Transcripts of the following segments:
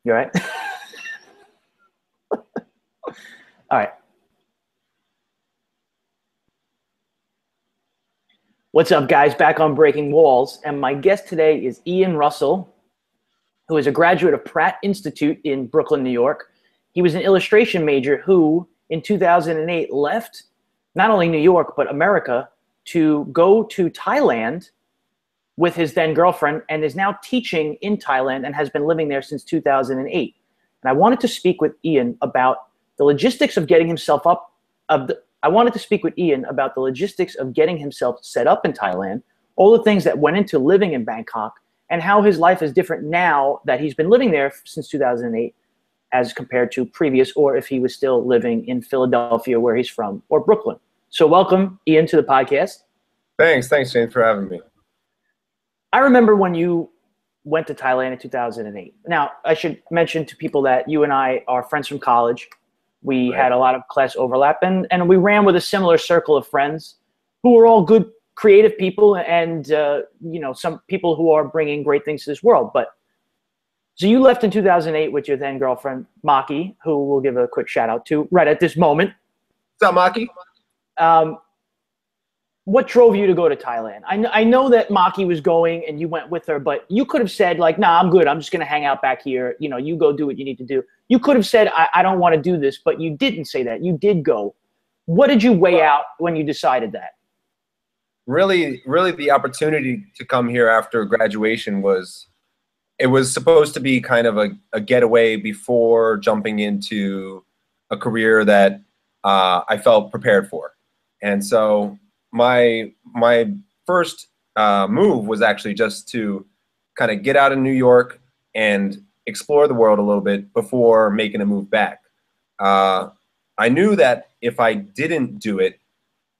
You all right? All right. What's up, guys? Back on Breaking Walls. And my guest today is Ian Russell, who is a graduate of Pratt Institute in Brooklyn, New York. He was an illustration major who, in 2008, left not only New York, but America to go to Thailand with his then girlfriend and is now teaching in Thailand and has been living there since 2008. And I wanted to speak with Ian about the logistics of getting himself up. I wanted to speak with Ian about the logistics of getting himself set up in Thailand, all the things that went into living in Bangkok, and how his life is different now that he's been living there since 2008 as compared to previous, or if he was still living in Philadelphia, where he's from, or Brooklyn. So welcome, Ian, to the podcast. Thanks, Shane, for having me. I remember when you went to Thailand in 2008. Now, I should mention to people that you and I are friends from college. We had a lot of class overlap, and we ran with a similar circle of friends who were all good, creative people and, some people who are bringing great things to this world. But so you left in 2008 with your then girlfriend, Maki, who we'll give a quick shout out to right at this moment. What's up, Maki? What drove you to go to Thailand? I know that Maki was going and you went with her, but you could have said, like, nah, I'm good. I'm just going to hang out back here. You go do what you need to do. You could have said, I don't want to do this, but you didn't say that. You did go. What did you weigh out when you decided that? Really, the opportunity to come here after graduation was supposed to be kind of a getaway before jumping into a career that I felt prepared for. And so my first move was actually just to kind of get out of New York and explore the world a little bit before making a move back. I knew that if I didn't do it,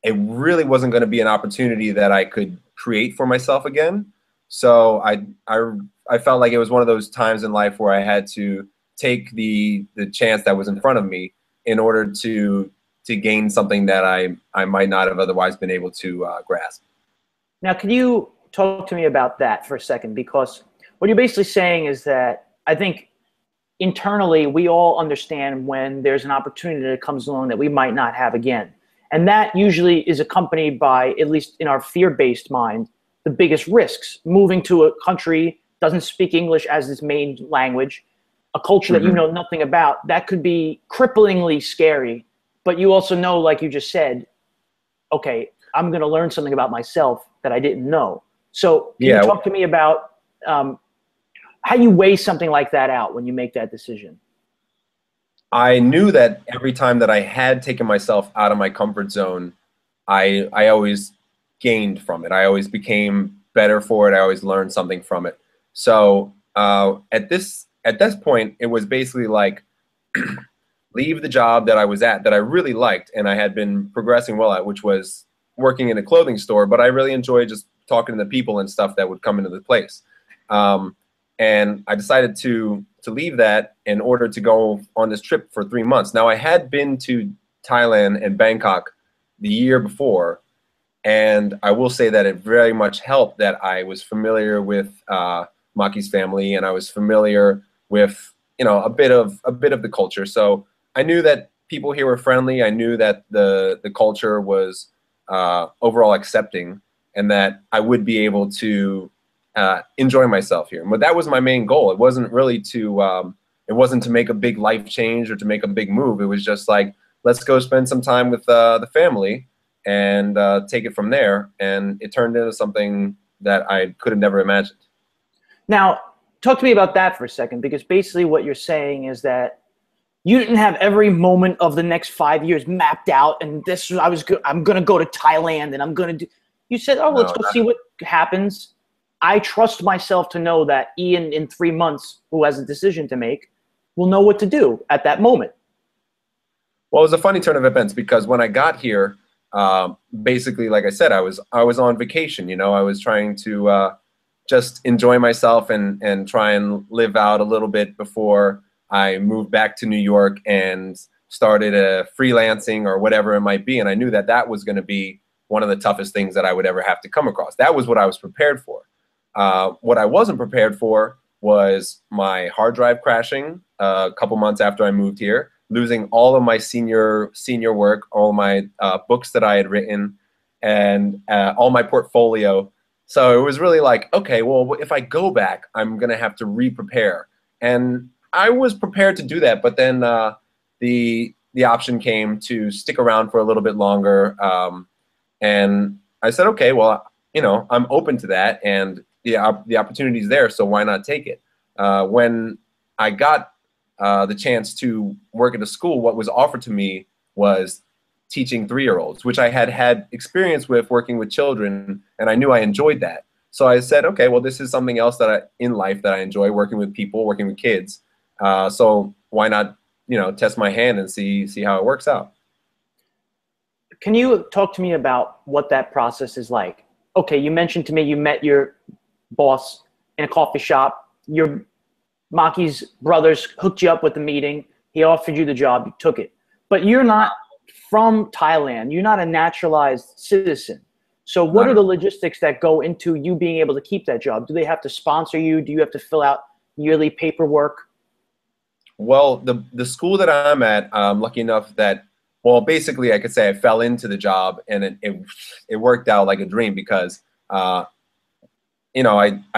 it really wasn't going to be an opportunity that I could create for myself again. So I felt like it was one of those times in life where I had to take the chance that was in front of me in order to gain something that I might not have otherwise been able to grasp. Now, can you talk to me about that for a second? Because what you're basically saying is that I think internally we all understand when there's an opportunity that comes along that we might not have again. And that usually is accompanied by, at least in our fear-based mind, the biggest risks. Moving to a country doesn't speak English as its main language, a culture that you know nothing about, that could be cripplingly scary. But you also know, like you just said, okay, I'm going to learn something about myself that I didn't know. So can you talk to me about how you weigh something like that out when you make that decision? I knew that every time that I had taken myself out of my comfort zone, I always gained from it. I always became better for it. I always learned something from it. So at this point, it was basically like leave the job that I was at that I really liked and I had been progressing well at, which was working in a clothing store. But I really enjoyed just talking to the people and stuff that would come into the place. And I decided to leave that in order to go on this trip for 3 months. Now, I had been to Thailand and Bangkok the year before, and I will say that it very much helped that I was familiar with Maki's family, and I was familiar with a bit of the culture. So I knew that people here were friendly. I knew that the culture was overall accepting, and that I would be able to enjoy myself here. But that was my main goal. It wasn't really to make a big life change or to make a big move. It was just like, let's go spend some time with the family and take it from there. And it turned into something that I could have never imagined. Now, talk to me about that for a second, because basically what you're saying is that you didn't have every moment of the next 5 years mapped out. And I'm going to go to Thailand and I'm going to do. You said, let's go see what happens. I trust myself to know that Ian in 3 months, who has a decision to make, will know what to do at that moment. Well, it was a funny turn of events because when I got here, basically, like I said, I was on vacation. I was trying to just enjoy myself and try and live out a little bit before I moved back to New York and started freelancing or whatever it might be. And I knew that that was going to be one of the toughest things that I would ever have to come across. That was what I was prepared for. What I wasn't prepared for was my hard drive crashing a couple months after I moved here, losing all of my senior work, all my books that I had written, and all my portfolio. So it was really like, okay, well, if I go back, I'm gonna have to re-prepare. And I was prepared to do that, but then the option came to stick around for a little bit longer, and I said, okay, well, I'm open to that, and the opportunity's there, so why not take it? When I got the chance to work at a school, what was offered to me was teaching 3-year-olds, which I had had experience with working with children, and I knew I enjoyed that. So I said, okay, well, this is something else in life that I enjoy, working with people, working with kids. So why not, test my hand and see how it works out. Can you talk to me about what that process is like? Okay, you mentioned to me you met your boss in a coffee shop. Your Maki's brothers hooked you up with the meeting. He offered you the job. You took it. But you're not from Thailand. You're not a naturalized citizen. So what are the logistics that go into you being able to keep that job? Do they have to sponsor you? Do you have to fill out yearly paperwork? Well, the school that I'm at, I'm lucky enough that, well, basically I could say I fell into the job, and it worked out like a dream because, I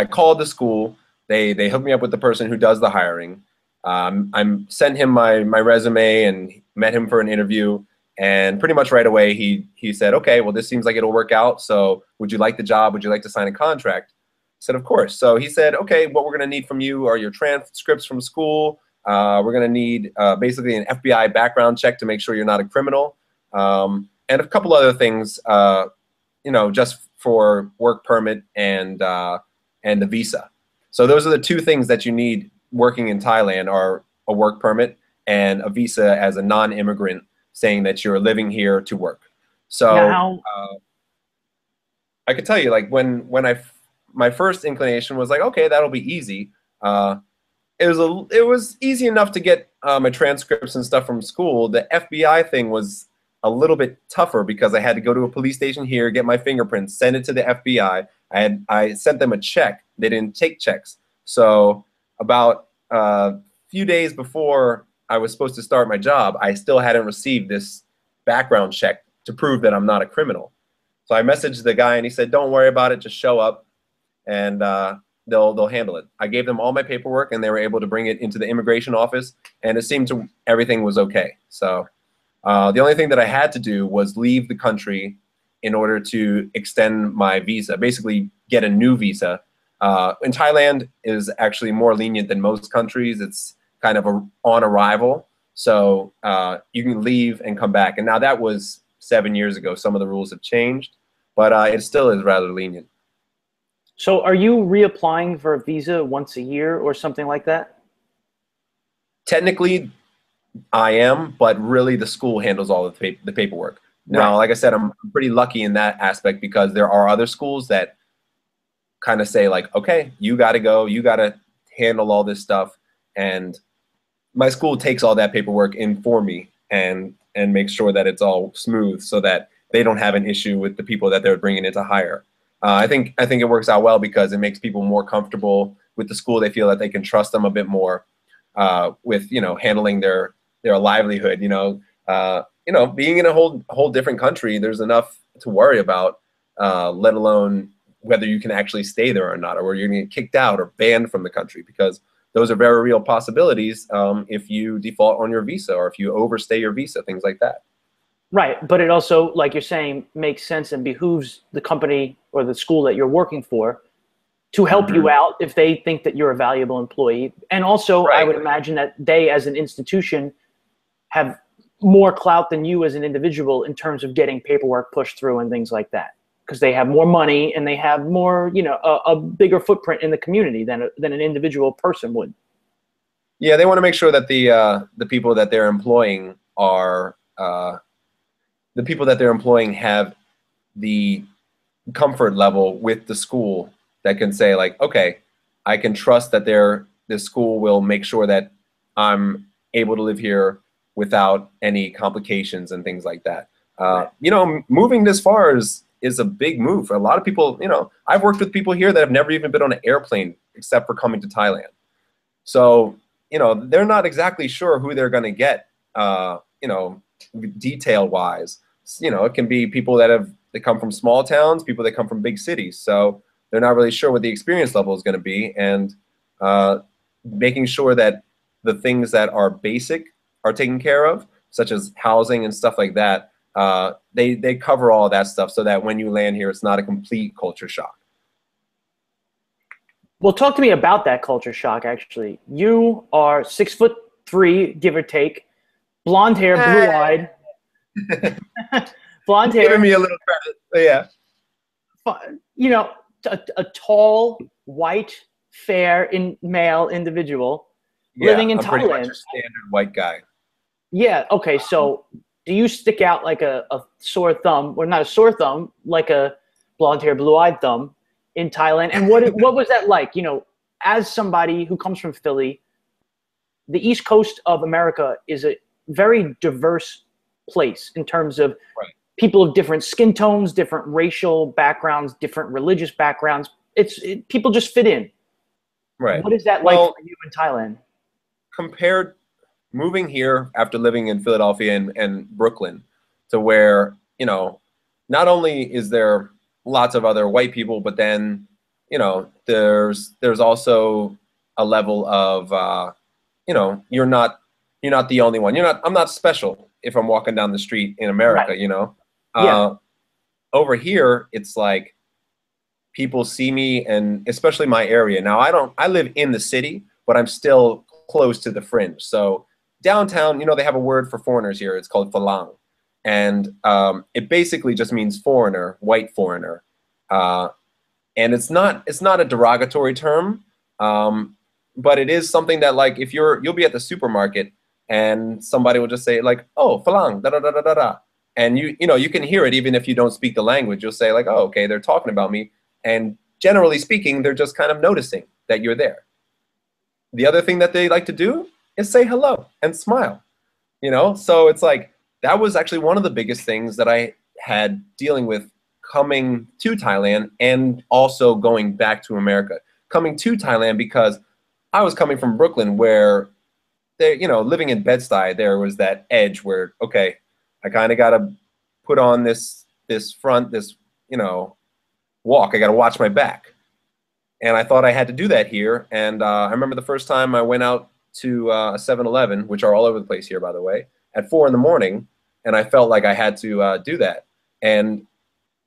called the school. They hooked me up with the person who does the hiring. I sent him my resume and met him for an interview. And pretty much right away, he said, okay, well, this seems like it'll work out. So would you like the job? Would you like to sign a contract? I said, of course. So he said, okay, what we're going to need from you are your transcripts from school. We're going to need basically an FBI background check to make sure you're not a criminal. And a couple other things, just for work permit and the visa. So those are the 2 things that you need working in Thailand, are a work permit and a visa as a non-immigrant, saying that you're living here to work. So I could tell you, like, when my first inclination was like, okay, that'll be easy. It was easy enough to get my transcripts and stuff from school. The FBI thing was a little bit tougher because I had to go to a police station here, get my fingerprints, send it to the FBI. I sent them a check. They didn't take checks. So about a few days before I was supposed to start my job, I still hadn't received this background check to prove that I'm not a criminal. So I messaged the guy, and he said, don't worry about it, just show up, and they'll handle it. I gave them all my paperwork, and they were able to bring it into the immigration office, and it seemed everything was okay. So the only thing that I had to do was leave the country in order to extend my visa, basically get a new visa. In Thailand is actually more lenient than most countries. It's kind of on arrival. So you can leave and come back. And now that was 7 years ago. Some of the rules have changed, but it still is rather lenient. So are you reapplying for a visa once a year or something like that? Technically, I am, but really the school handles all of the paperwork. Now, Right. like I said, I'm pretty lucky in that aspect because there are other schools that kind of say like, okay, you got to go, you got to handle all this stuff. And my school takes all that paperwork in for me and makes sure that it's all smooth so that they don't have an issue with the people that they're bringing in to hire. I think it works out well because it makes people more comfortable with the school. They feel that they can trust them a bit more with handling their livelihood. Being in a whole different country, there's enough to worry about, let alone whether you can actually stay there or not, or whether you're going to get kicked out or banned from the country, because those are very real possibilities if you default on your visa or if you overstay your visa, things like that. Right, but it also, like you're saying, makes sense and behooves the company or the school that you're working for to help you out if they think that you're a valuable employee. And also, I would imagine that they, as an institution, have more clout than you as an individual in terms of getting paperwork pushed through and things like that, because they have more money and they have more, a bigger footprint in the community than an individual person would. Yeah, they want to make sure that the people that they're employing are the people that they're employing have the comfort level with the school that can say like, okay, I can trust that this school will make sure that I'm able to live here without any complications and things like that. Moving this far is a big move for a lot of people. I've worked with people here that have never even been on an airplane except for coming to Thailand. So, you know, they're not exactly sure who they're going to get, you know, detail wise. You know, it can be people they come from small towns, people that come from big cities. So they're not really sure what the experience level is going to be. And making sure that the things that are basic are taken care of, such as housing and stuff like that, they cover all that stuff so that when you land here, it's not a complete culture shock. Well, talk to me about that culture shock, actually. You are 6'3", give or take, blonde hair, blue eyed, blonde Giving hair, me a little credit, but yeah. you know, a tall, white, fair male individual Yeah, living in I'm pretty much Thailand. a standard white guy. Yeah. Okay. So do you stick out like a sore thumb, or not a sore thumb, like a blonde hair, blue eyed thumb in Thailand? And what was that like? You know, as somebody who comes from Philly, the East Coast of America is a very diverse place in terms of Right. people of different skin tones, different racial backgrounds, different religious backgrounds. People just fit in. Right. What is that like Well, for you in Thailand? compared moving here after living in Philadelphia and Brooklyn to where, you know, not only is there lots of other white people, but then, you know, there's also a level of, you know, you're not the only one. I'm not special if I'm walking down the street in Right. America, you know. Yeah. Over here, it's like people see me, and especially my area. Now, I live in the city, but I'm still close to the fringe. So downtown, you know, they have a word for foreigners here. It's called falang. And it basically just means foreigner, white foreigner. Uh, and it's not a derogatory term, but it is something that, like, if you'll be at the supermarket and somebody will just say like, oh, falang, da da da da da da. And you know, you can hear it even if you don't speak the language. You'll say like, oh, okay, they're talking about me. And generally speaking, they're just kind of noticing that you're there. The other thing that they like to do is say hello and smile, you know? So it's like, that was actually one of the biggest things that I had dealing with coming to Thailand and also going back to America. Coming to Thailand because I was coming from Brooklyn where there, you know, living in Bed-Stuy, there was that edge where, okay, I kind of got to put on this front, this, you know, walk. I got to watch my back. And I thought I had to do that here. And I remember the first time I went out to a 7-Eleven, which are all over the place here, by the way, at 4 in the morning, and I felt like I had to do that. And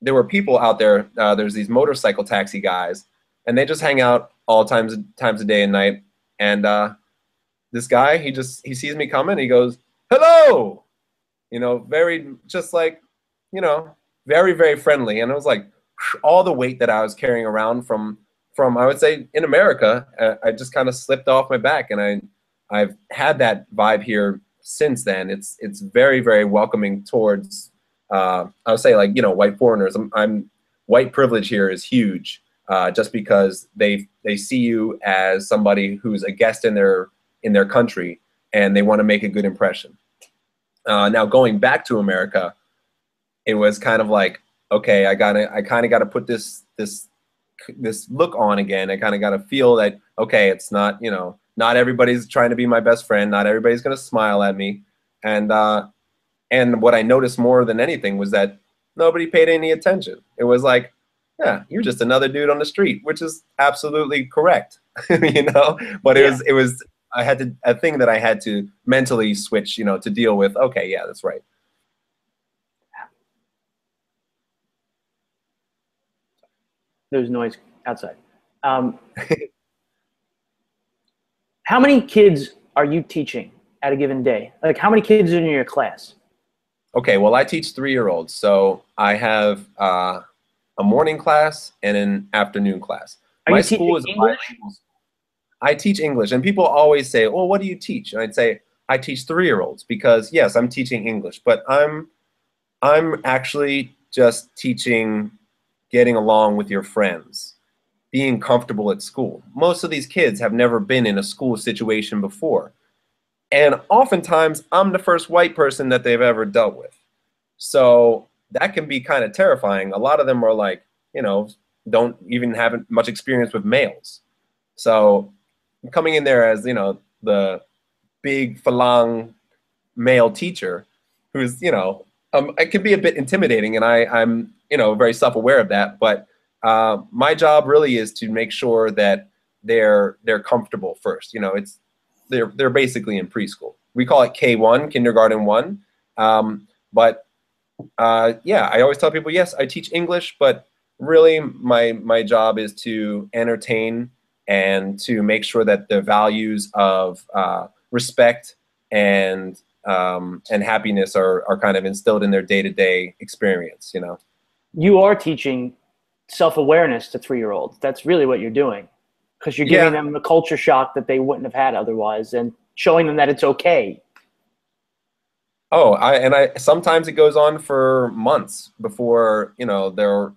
there were people out there. There's these motorcycle taxi guys, and they just hang out all times of day and night. And this guy, he sees me coming, he goes, "Hello," you know, very just like, you know, very very friendly. And it was like all the weight that I was carrying around from I would say in America, I just kind of slipped off my back, and I've had that vibe here since then. It's very very welcoming towards I would say, like, you know, white foreigners. I'm white privilege here is huge, just because they see you as somebody who's a guest in their country, and they want to make a good impression. Now going back to America, it was kind of like, okay, I kind of gotta put this look on again. I kind of gotta feel that, okay, it's not, you know, not everybody's trying to be my best friend. Not everybody's gonna smile at me. And what I noticed more than anything was that nobody paid any attention. It was like, yeah, you're just another dude on the street, which is absolutely correct, you know. But it was a thing that I had to mentally switch, you know, to deal with. Okay, yeah, that's right. There's noise outside. Um, how many kids are you teaching at a given day? Like, how many kids are in your class? Okay, well, I teach 3-year-olds, so I have a morning class and an afternoon class. Are My you school teaching is a English? bilingual school. I teach English, and people always say, "Well, what do you teach?" And I'd say, "I teach 3-year-olds," because yes, I'm teaching English, but I'm actually just teaching getting along with your friends, being comfortable at school. Most of these kids have never been in a school situation before. And oftentimes, I'm the first white person that they've ever dealt with. So that can be kind of terrifying. A lot of them are like, you know, don't even have much experience with males. So coming in there as, you know, the big falang male teacher who's, you know, it can be a bit intimidating, and I'm, you know, very self-aware of that. But my job really is to make sure that they're comfortable first. You know, they're basically in preschool. We call it K1, kindergarten 1. But yeah, I always tell people, yes, I teach English, but really my job is to entertain and to make sure that the values of respect and happiness are kind of instilled in their day-to-day experience, you know. You are teaching self-awareness to 3-year-olds. That's really what you're doing, because you're giving them a culture shock that they wouldn't have had otherwise, and showing them that it's okay. Oh, I sometimes it goes on for months before, you know,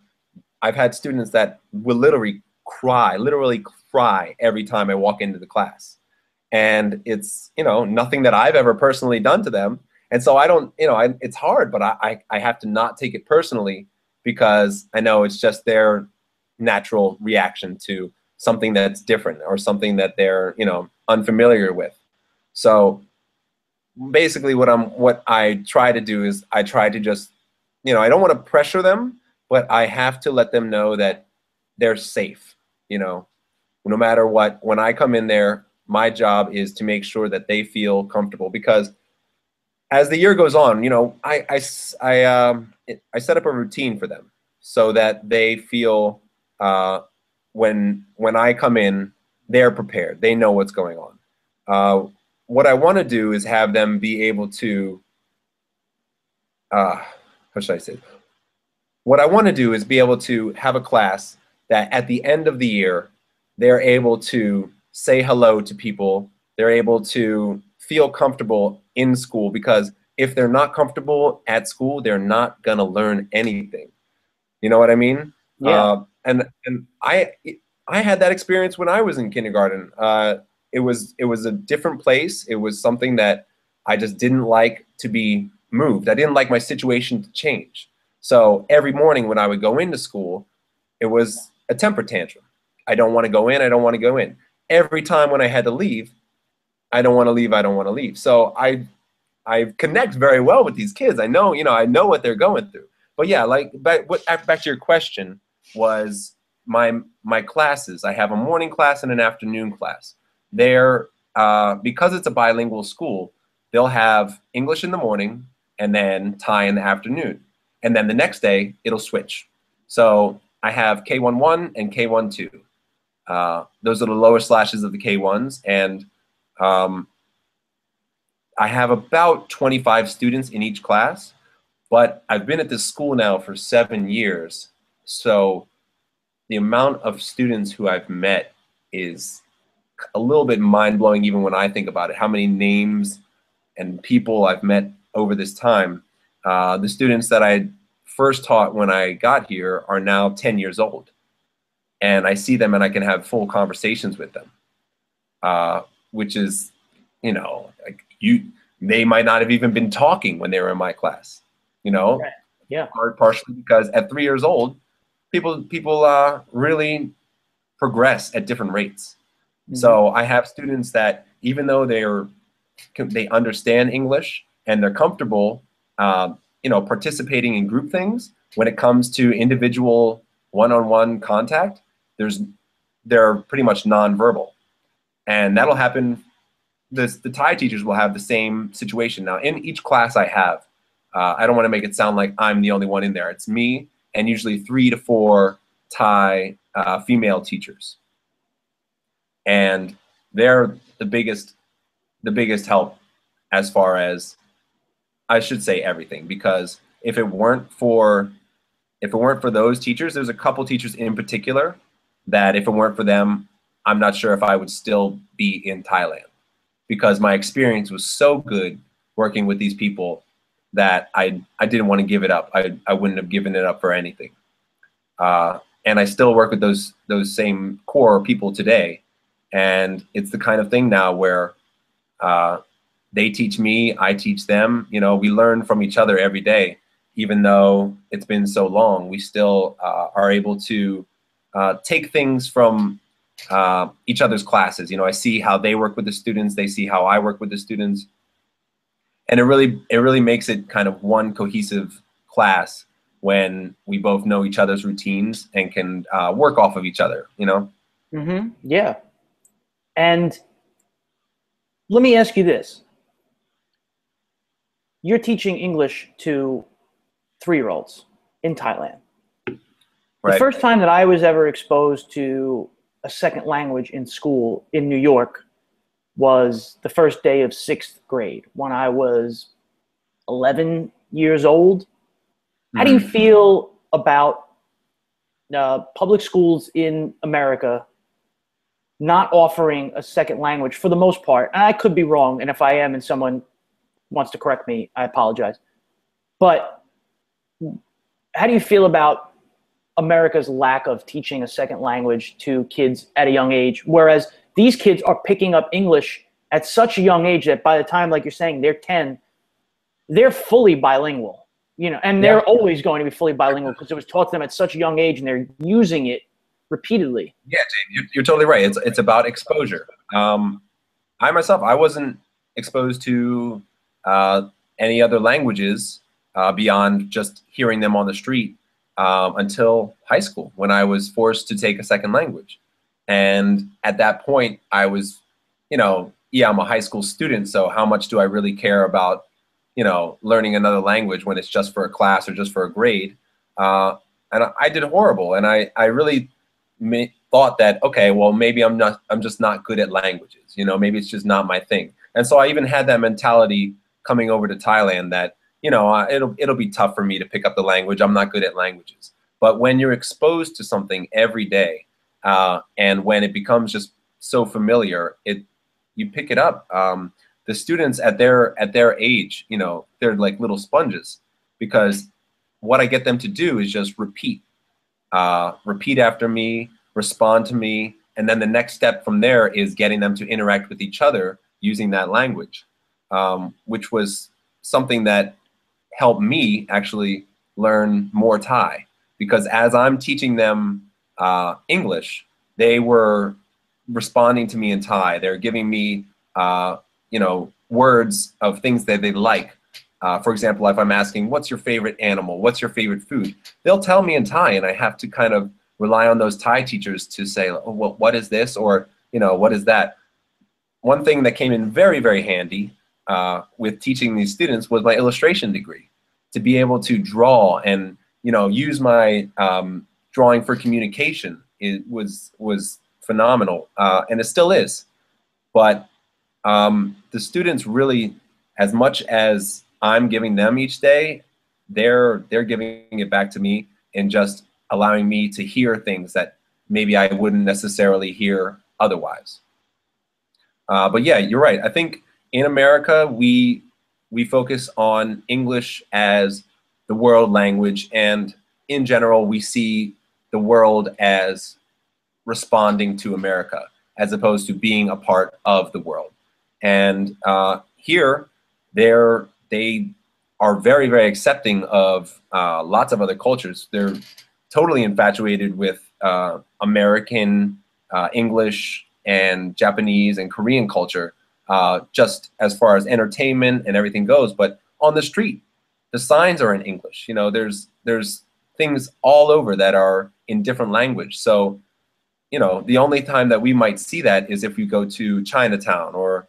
I've had students that will literally cry every time I walk into the class. And it's, you know, nothing that I've ever personally done to them. And so I don't, you know, it's hard, but I have to not take it personally, because I know it's just their natural reaction to something that's different or something that they're, you know, unfamiliar with. So basically what I try to do is I try to just, you know, I don't want to pressure them, but I have to let them know that they're safe, you know, no matter what. When I come in there, my job is to make sure that they feel comfortable, because as the year goes on, you know, I set up a routine for them so that they feel when I come in, they're prepared. They know what's going on. What I want to do is have them be able to, how should I say? What I want to do is be able to have a class that at the end of the year, they're able to say hello to people. They're able to feel comfortable in school, because if they're not comfortable at school, they're not going to learn anything. You know what I mean? Yeah. And I had that experience when I was in kindergarten. It was a different place. It was something that I just didn't like to be moved. I didn't like my situation to change. So every morning when I would go into school, it was a temper tantrum. I don't want to go in. I don't want to go in. Every time when I had to leave, I don't want to leave. I don't want to leave. So I connect very well with these kids. I know, you know, I know what they're going through. But yeah, like back to your question was my classes. I have a morning class and an afternoon class. They're because it's a bilingual school, they'll have English in the morning and then Thai in the afternoon. And then the next day it'll switch. So I have K11 and K12. Those are the lower slashes of the K1s. And I have about 25 students in each class, but I've been at this school now for 7 years. So the amount of students who I've met is a little bit mind-blowing, even when I think about it, how many names and people I've met over this time. The students that I first taught when I got here are now 10 years old. And I see them and I can have full conversations with them, which is, you know, like they might not have even been talking when they were in my class, you know? Right. Yeah. Partially because at 3 years old, people really progress at different rates. Mm-hmm. So I have students that even though they understand English and they're comfortable, you know, participating in group things, when it comes to individual one-on-one contact, they're pretty much nonverbal, and that'll happen. The Thai teachers will have the same situation. Now, in each class I have, I don't want to make it sound like I'm the only one in there. It's me and usually 3 to 4 Thai female teachers, and they're the biggest help as far as, I should say, everything. Because if it weren't for those teachers, there's a couple teachers in particular that if it weren't for them, I'm not sure if I would still be in Thailand, because my experience was so good working with these people that I didn't want to give it up. I wouldn't have given it up for anything. And I still work with those same core people today. And it's the kind of thing now where they teach me, I teach them. You know, we learn from each other every day. Even though it's been so long, we still are able to take things from each other's classes. You know, I see how they work with the students, they see how I work with the students, and it really makes it kind of one cohesive class when we both know each other's routines and can work off of each other, you know? Mm-hmm. Yeah. And let me ask you this. You're teaching English to 3-year-olds in Thailand. Right. The first time that I was ever exposed to a second language in school in New York was the first day of 6th grade when I was 11 years old. How do you feel about public schools in America not offering a second language for the most part? And I could be wrong, and if I am and someone wants to correct me, I apologize. But how do you feel about America's lack of teaching a second language to kids at a young age, whereas these kids are picking up English at such a young age that by the time, like you're saying, they're 10, they're fully bilingual, you know, and they're always going to be fully bilingual because it was taught to them at such a young age and they're using it repeatedly. Yeah, Jane, you're totally right. It's about exposure. I myself, I wasn't exposed to any other languages beyond just hearing them on the street until high school, when I was forced to take a second language. And at that point, I was, you know, yeah, I'm a high school student, so how much do I really care about, you know, learning another language when it's just for a class or just for a grade? And I did horrible, and I really thought that, okay, well, maybe I'm just not good at languages, you know, maybe it's just not my thing. And so I even had that mentality coming over to Thailand that, you know, it'll be tough for me to pick up the language. I'm not good at languages. But when you're exposed to something every day, and when it becomes just so familiar, you pick it up. The students at their age, you know, they're like little sponges, because what I get them to do is just repeat after me, respond to me, and then the next step from there is getting them to interact with each other using that language, which was something that helped me actually learn more Thai, because as I'm teaching them English, they were responding to me in Thai. They're giving me, you know, words of things that they like. For example, if I'm asking, what's your favorite animal? What's your favorite food? They'll tell me in Thai, and I have to kind of rely on those Thai teachers to say, oh, well, what is this? Or, you know, what is that? One thing that came in very, very handy with teaching these students was my illustration degree. To be able to draw and, you know, use my drawing for communication, it was phenomenal, and it still is. But the students really, as much as I'm giving them each day, they're giving it back to me and just allowing me to hear things that maybe I wouldn't necessarily hear otherwise. But yeah, you're right. I think in America, we focus on English as the world language, and in general, we see the world as responding to America as opposed to being a part of the world. And here, they are very, very accepting of lots of other cultures. They're totally infatuated with American English and Japanese and Korean culture, just as far as entertainment and everything goes. But on the street, the signs are in English. You know, there's things all over that are in different language. So, you know, the only time that we might see that is if we go to Chinatown or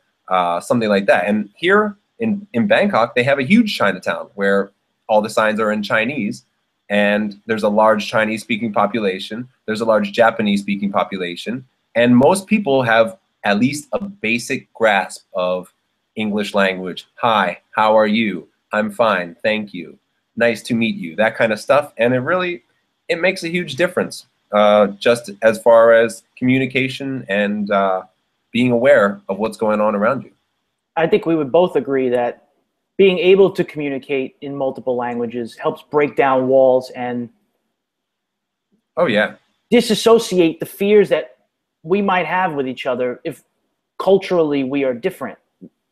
something like that. And here in Bangkok, they have a huge Chinatown where all the signs are in Chinese, and there's a large Chinese-speaking population. There's a large Japanese-speaking population, and most people have at least a basic grasp of English language. Hi, how are you? I'm fine, thank you. Nice to meet you, that kind of stuff. And it makes a huge difference, just as far as communication and being aware of what's going on around you. I think we would both agree that being able to communicate in multiple languages helps break down walls and disassociate the fears that we might have with each other if culturally we are different.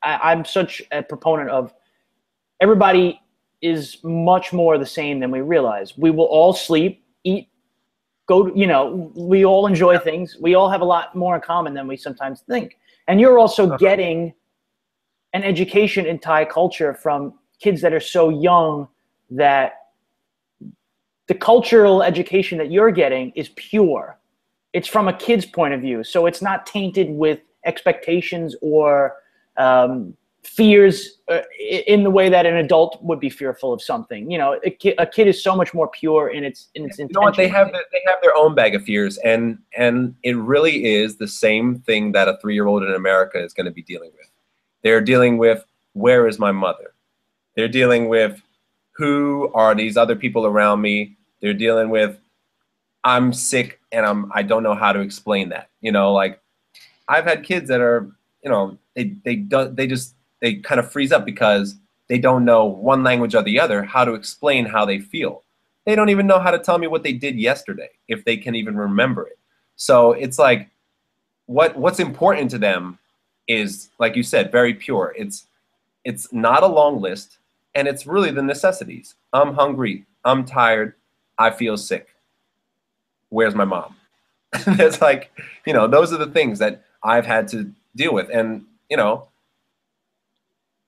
I'm such a proponent of everybody is much more the same than we realize. We will all sleep, eat, you know, we all enjoy things. We all have a lot more in common than we sometimes think. And you're also getting an education in Thai culture from kids that are so young that the cultural education that you're getting is pure. It's from a kid's point of view. So it's not tainted with expectations or fears in the way that an adult would be fearful of something. You know, a kid is so much more pure in its intention. You know what? They have their own bag of fears, and it really is the same thing that a 3-year-old in America is going to be dealing with. They're dealing with, where is my mother? They're dealing with, who are these other people around me? They're dealing with, I'm sick and I don't know how to explain that. You know, like I've had kids that are, you know, they kind of freeze up because they don't know one language or the other how to explain how they feel. They don't even know how to tell me what they did yesterday, if they can even remember it. So it's like, what's important to them is, like you said, very pure. It's not a long list, and it's really the necessities. I'm hungry, I'm tired, I feel sick. Where's my mom? It's like, you know, those are the things that I've had to deal with. And, you know,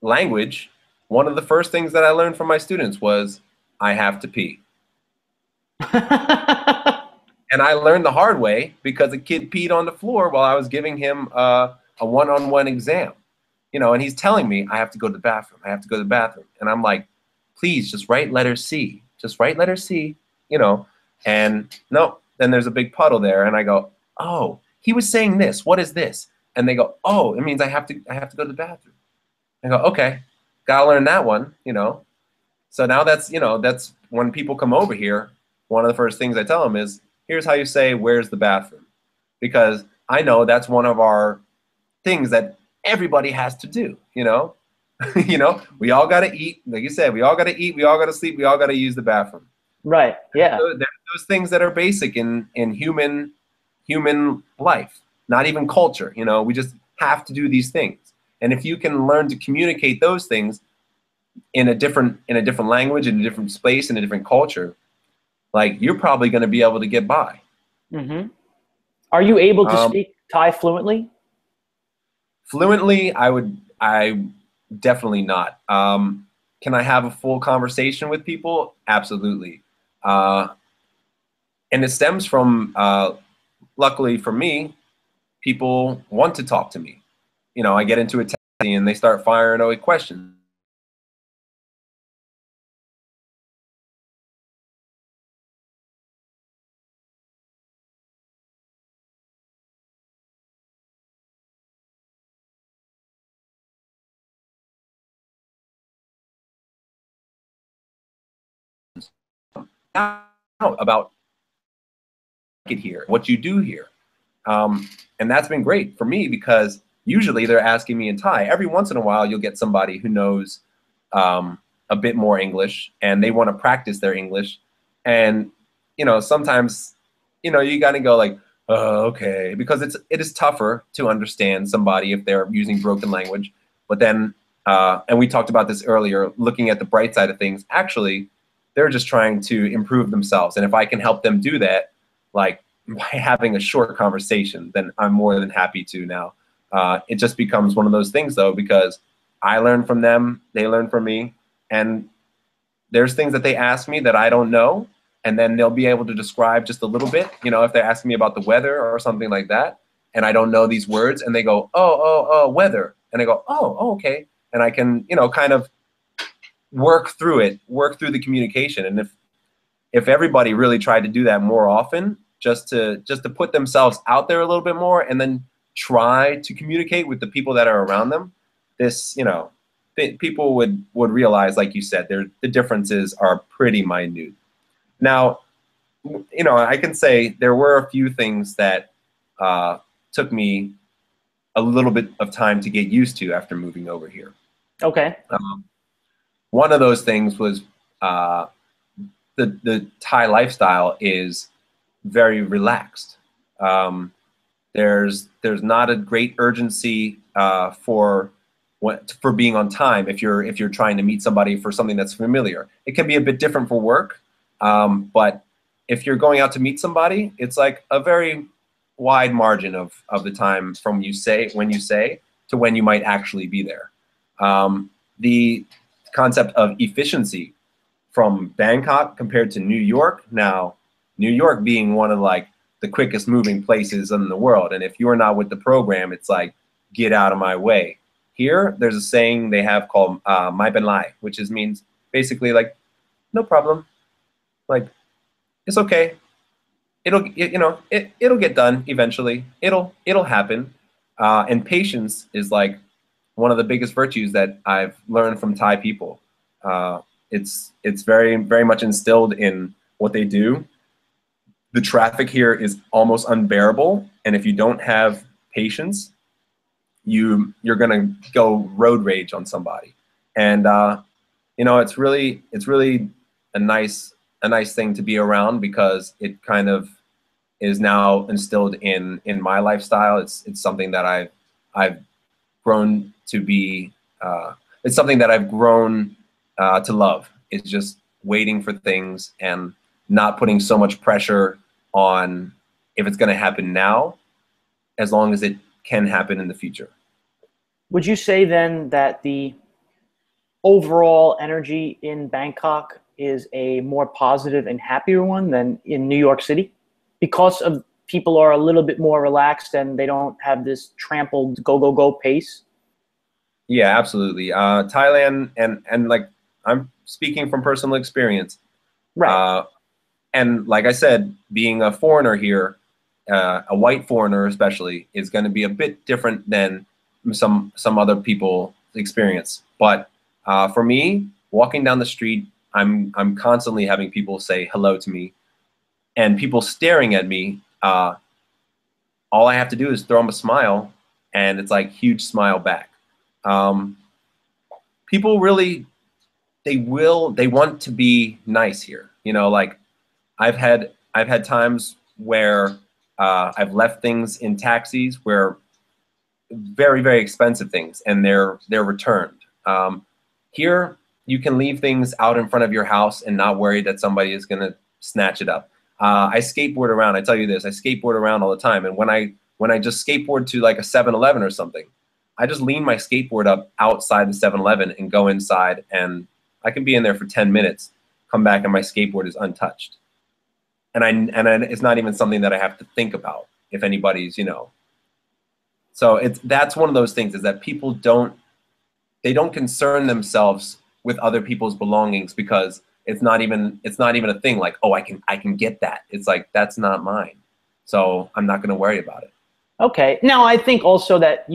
language, one of the first things that I learned from my students was, I have to pee. And I learned the hard way because a kid peed on the floor while I was giving him a one-on-one exam. You know, and he's telling me, I have to go to the bathroom. I have to go to the bathroom. And I'm like, please just write letter C. Just write letter C, you know. And no, then there's a big puddle there. And I go, oh, he was saying this. What is this? And they go, oh, it means I have to go to the bathroom. I go, okay, gotta learn that one, you know. So now that's, you know, that's when people come over here, one of the first things I tell them is, here's how you say, where's the bathroom? Because I know that's one of our things that everybody has to do, you know. You know, we all got to eat. Like you said, we all got to eat. We all got to sleep. We all got to use the bathroom. Right. Yeah. There's those things that are basic in human life, not even culture. You know, we just have to do these things. And if you can learn to communicate those things in a different language, in a different space, in a different culture, like, you're probably going to be able to get by. Mm-hmm. Are you able to speak Thai fluently? Fluently, I definitely not. Can I have a full conversation with people? Absolutely. And it stems from, luckily for me, people want to talk to me. You know, I get into a taxi and they start firing away questions. About it here, what you do here. And that's been great for me because usually they're asking me in Thai. Every once in a while, you'll get somebody who knows a bit more English and they want to practice their English. And, you know, sometimes, you know, you got to go like, oh, okay, because it is tougher to understand somebody if they're using broken language. But then, and we talked about this earlier, looking at the bright side of things, actually, they're just trying to improve themselves. And if I can help them do that, like by having a short conversation, then I'm more than happy to now. It just becomes one of those things, though, because I learn from them, they learn from me, and there's things that they ask me that I don't know, and then they'll be able to describe just a little bit, you know, if they're asking me about the weather or something like that, and I don't know these words, and they go, oh, weather, and I go, oh, okay, and I can, you know, kind of work through it, work through the communication. And if everybody really tried to do that more often, just to put themselves out there a little bit more and then try to communicate with the people that are around them, this, you know, people would realize, like you said, the differences are pretty minute. Now, you know, I can say there were a few things that took me a little bit of time to get used to after moving over here. Okay. One of those things was the Thai lifestyle is very relaxed. There's not a great urgency for being on time if you're trying to meet somebody for something that's familiar. It can be a bit different for work, but if you're going out to meet somebody, it's like a very wide margin of the time from when you say to when you might actually be there. The concept of efficiency from Bangkok compared to New York. Now, New York being one of like the quickest moving places in the world. And if you're not with the program, it's like, get out of my way. Here, there's a saying they have called Mai Ben Lai, which means basically like, no problem. Like, it's okay. It'll get done eventually. It'll happen. And patience is like one of the biggest virtues that I've learned from Thai people. It's very, very much instilled in what they do. The traffic here is almost unbearable, and if you don't have patience, you're gonna go road rage on somebody. And it's really a nice thing to be around, because it kind of is now instilled in my lifestyle. It's something that I've grown to be. It's something that I've grown to love. It's just waiting for things and not putting so much pressure on if it's going to happen now, as long as it can happen in the future. Would you say then that the overall energy in Bangkok is a more positive and happier one than in New York City, because of people are a little bit more relaxed and they don't have this trampled go pace? Yeah, absolutely. Thailand, and like, I'm speaking from personal experience. Right. And like I said, being a foreigner here, a white foreigner especially, is going to be a bit different than some other people experience. But for me, walking down the street, I'm constantly having people say hello to me, and people staring at me. All I have to do is throw them a smile, and it's like huge smile back. People really, they want to be nice here. Like, I've had times where I've left things in taxis, where very, very expensive things, and they're returned. Here, you can leave things out in front of your house and not worry that somebody is going to snatch it up. I skateboard around. I tell you this, I skateboard around all the time. And when I just skateboard to like a 7-Eleven or something, I just lean my skateboard up outside the 7-Eleven and go inside, and I can be in there for 10 minutes, come back, and my skateboard is untouched. And it's not even something that I have to think about if anybody's, So that's one of those things, is that people don't concern themselves with other people's belongings, because it's not even a thing like, oh, I can get that. It's like, that's not mine, so I'm not going to worry about it. Okay. Now, I think also that,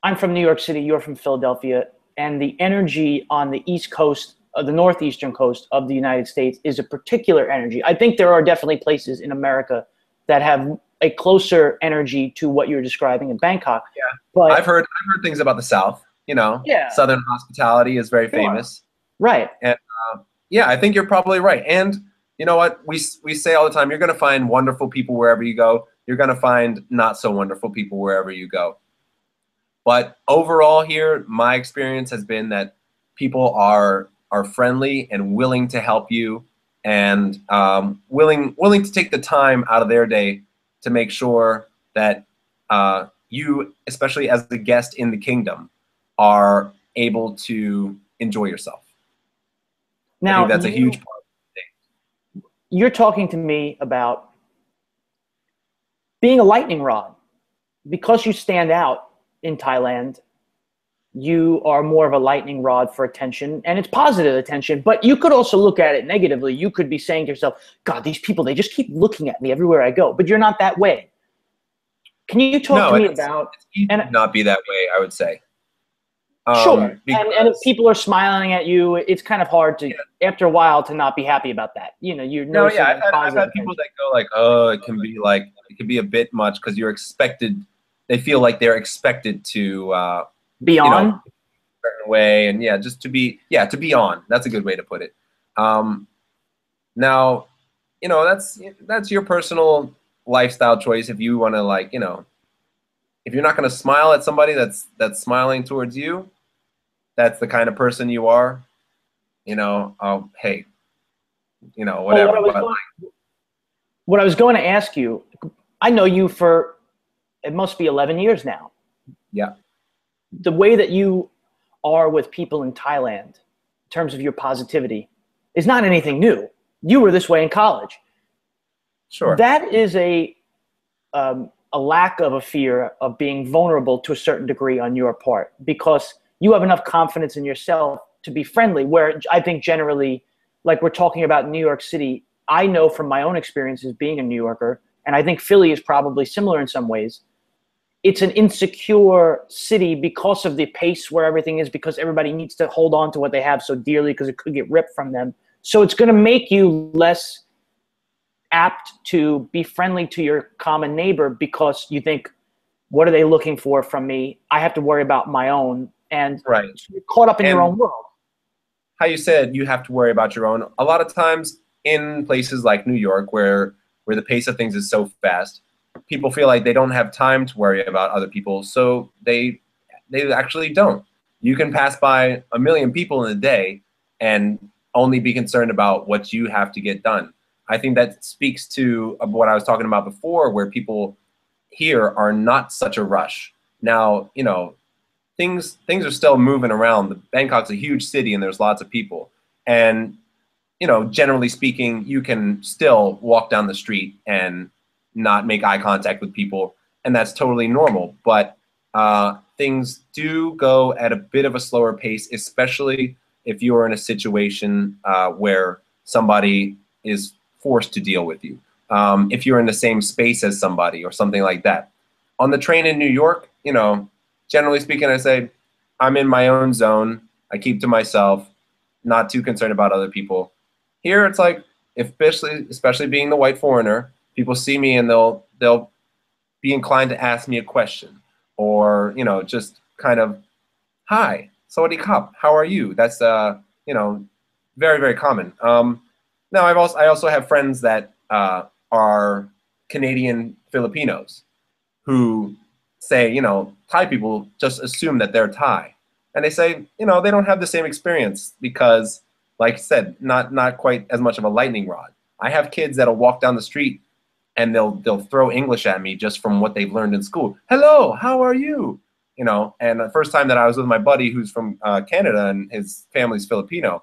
I'm from New York City, you're from Philadelphia, and the energy on the East Coast, the northeastern coast of the United States, is a particular energy. I think there are definitely places in America that have a closer energy to what you're describing in Bangkok. Yeah, but I've heard things about the South. Yeah. Southern hospitality is very famous. Right. And yeah, I think you're probably right. And you know what? We say all the time, you're going to find wonderful people wherever you go. You're going to find not so wonderful people wherever you go. But overall here, my experience has been that people are friendly and willing to help you, and willing to take the time out of their day to make sure that you, especially as the guest in the kingdom, are able to enjoy yourself. Now, I think that's a huge part of the thing. You're talking to me about being a lightning rod. Because you stand out in Thailand, you are more of a lightning rod for attention, and it's positive attention, but you could also look at it negatively. You could be saying to yourself, God, these people, they just keep looking at me everywhere I go. But you're not that way. Can you talk to me about... And not be that way, I would say. Sure. And if people are smiling at you, it's kind of hard to, after a while, to not be happy about that. You're noticing. I've had people that go like, oh, it can be a bit much, because you're expected. They feel like they're expected to be on a certain way, and just to be on. That's a good way to put it. Now, that's your personal lifestyle choice. If you want to, if you're not going to smile at somebody that's smiling towards you, that's the kind of person you are. Hey, Well, Well, whatever. But what I was going to ask you, I know you for, it must be 11 years now. yeah, The way that you are with people in Thailand, in terms of your positivity, is not anything new. You were this way in college. sure. That is a lack of a fear of being vulnerable to a certain degree on your part, because you have enough confidence in yourself to be friendly, where I think generally, like we're talking about New York City, I know from my own experiences being a New Yorker, and I think Philly is probably similar in some ways. It's an insecure city because of the pace where everything is, because everybody needs to hold on to what they have so dearly because it could get ripped from them. So it's going to make you less apt to be friendly to your common neighbor, because you think, what are they looking for from me? I have to worry about my own. And Right. you're caught up in your And own world. how you said you have to worry about your own. A lot of times in places like New York, where the pace of things is so fast, people feel like they don't have time to worry about other people, so they actually don't. You can pass by a million people in a day and only be concerned about what you have to get done. I think that speaks to what I was talking about before, where people here are not such a rush. Now, things are still moving around. Bangkok's a huge city and there's lots of people. And, generally speaking, you can still walk down the street and not make eye contact with people, and that's totally normal. But things do go at a bit of a slower pace, especially if you're in a situation where somebody is forced to deal with you. If you're in the same space as somebody or something like that. On the train in New York, generally speaking, I say, I'm in my own zone. I keep to myself, not too concerned about other people. Here, it's like, especially being the white foreigner, people see me and they'll be inclined to ask me a question, or just kind of, hi, Sawadee Krap, how are you? That's very, very common. Now I also have friends that are Canadian Filipinos who say, Thai people just assume that they're Thai. And they say, they don't have the same experience because, like I said, not quite as much of a lightning rod. I have kids that'll walk down the street and they'll throw English at me just from what they've learned in school. Hello, how are you? And the first time that I was with my buddy who's from Canada and his family's Filipino,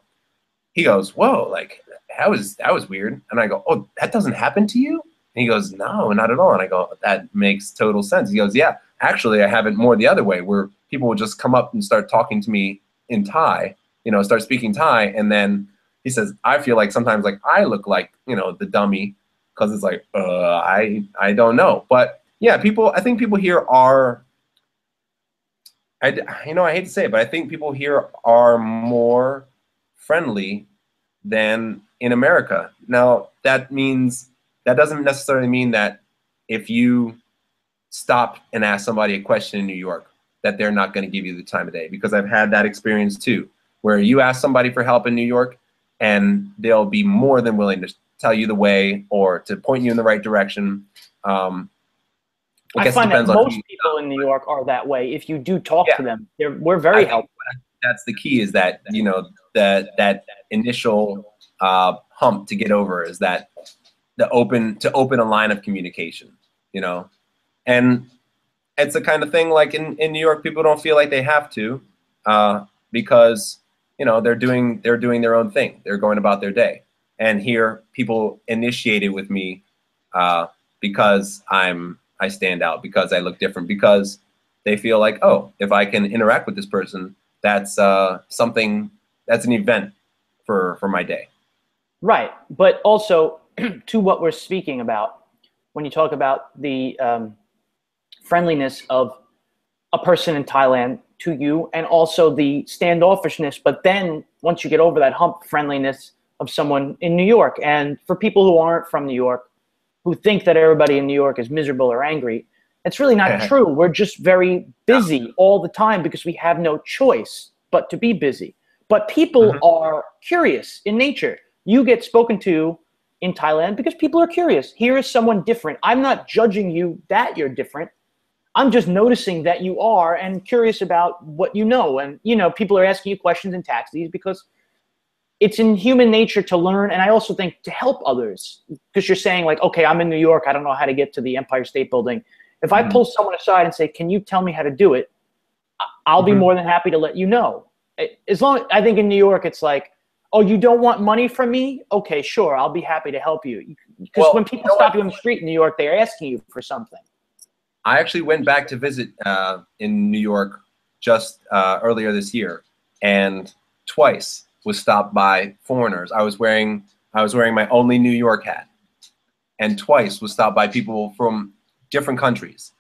he goes, whoa, like that was weird. And I go, oh, that doesn't happen to you? And he goes, no, not at all. And I go, that makes total sense. He goes, yeah, actually, I have it more the other way, where people will just come up and start talking to me in Thai, start speaking Thai. And then he says, I feel like sometimes like I look like, the dummy, because it's like, I don't know. But yeah, I think people here are, I hate to say it, but I think people here are more friendly than in America. Now, that doesn't necessarily mean that if you stop and ask somebody a question in New York, that they're not going to give you the time of day, because I've had that experience too, where you ask somebody for help in New York and they'll be more than willing to tell you the way or to point you in the right direction. I find that most people in New York are that way. If you do talk to them, we're very helpful. That's the key, is that, that initial hump to get over, is that to open a line of communication, and it's the kind of thing like in New York, people don't feel like they have to, because, they're doing their own thing. They're going about their day. And here people initiate it with me because I stand out, because I look different, because they feel like, oh, if I can interact with this person, that's something, that's an event for my day. Right. But also to what we're speaking about, when you talk about the friendliness of a person in Thailand to you, and also the standoffishness, but then once you get over that hump, friendliness of someone in New York. And for people who aren't from New York, who think that everybody in New York is miserable or angry, it's really not true. We're just very busy all the time because we have no choice but to be busy. But people are curious in nature. You get spoken to in Thailand because people are curious. Here is someone different. I'm not judging you that you're different. I'm just noticing that you are and curious about what you know. And, people are asking you questions in taxis because it's in human nature to learn, and I also think to help others, because you're saying like, okay, I'm in New York, I don't know how to get to the Empire State Building. If I pull someone aside and say, can you tell me how to do it? I'll be more than happy to let you know. As long, I think in New York, it's like, oh, you don't want money from me? Okay, sure, I'll be happy to help you. Because when people stop you on the street in New York, they're asking you for something. I actually went back to visit in New York just earlier this year, and twice was stopped by foreigners. I was wearing my only New York hat, and twice was stopped by people from different countries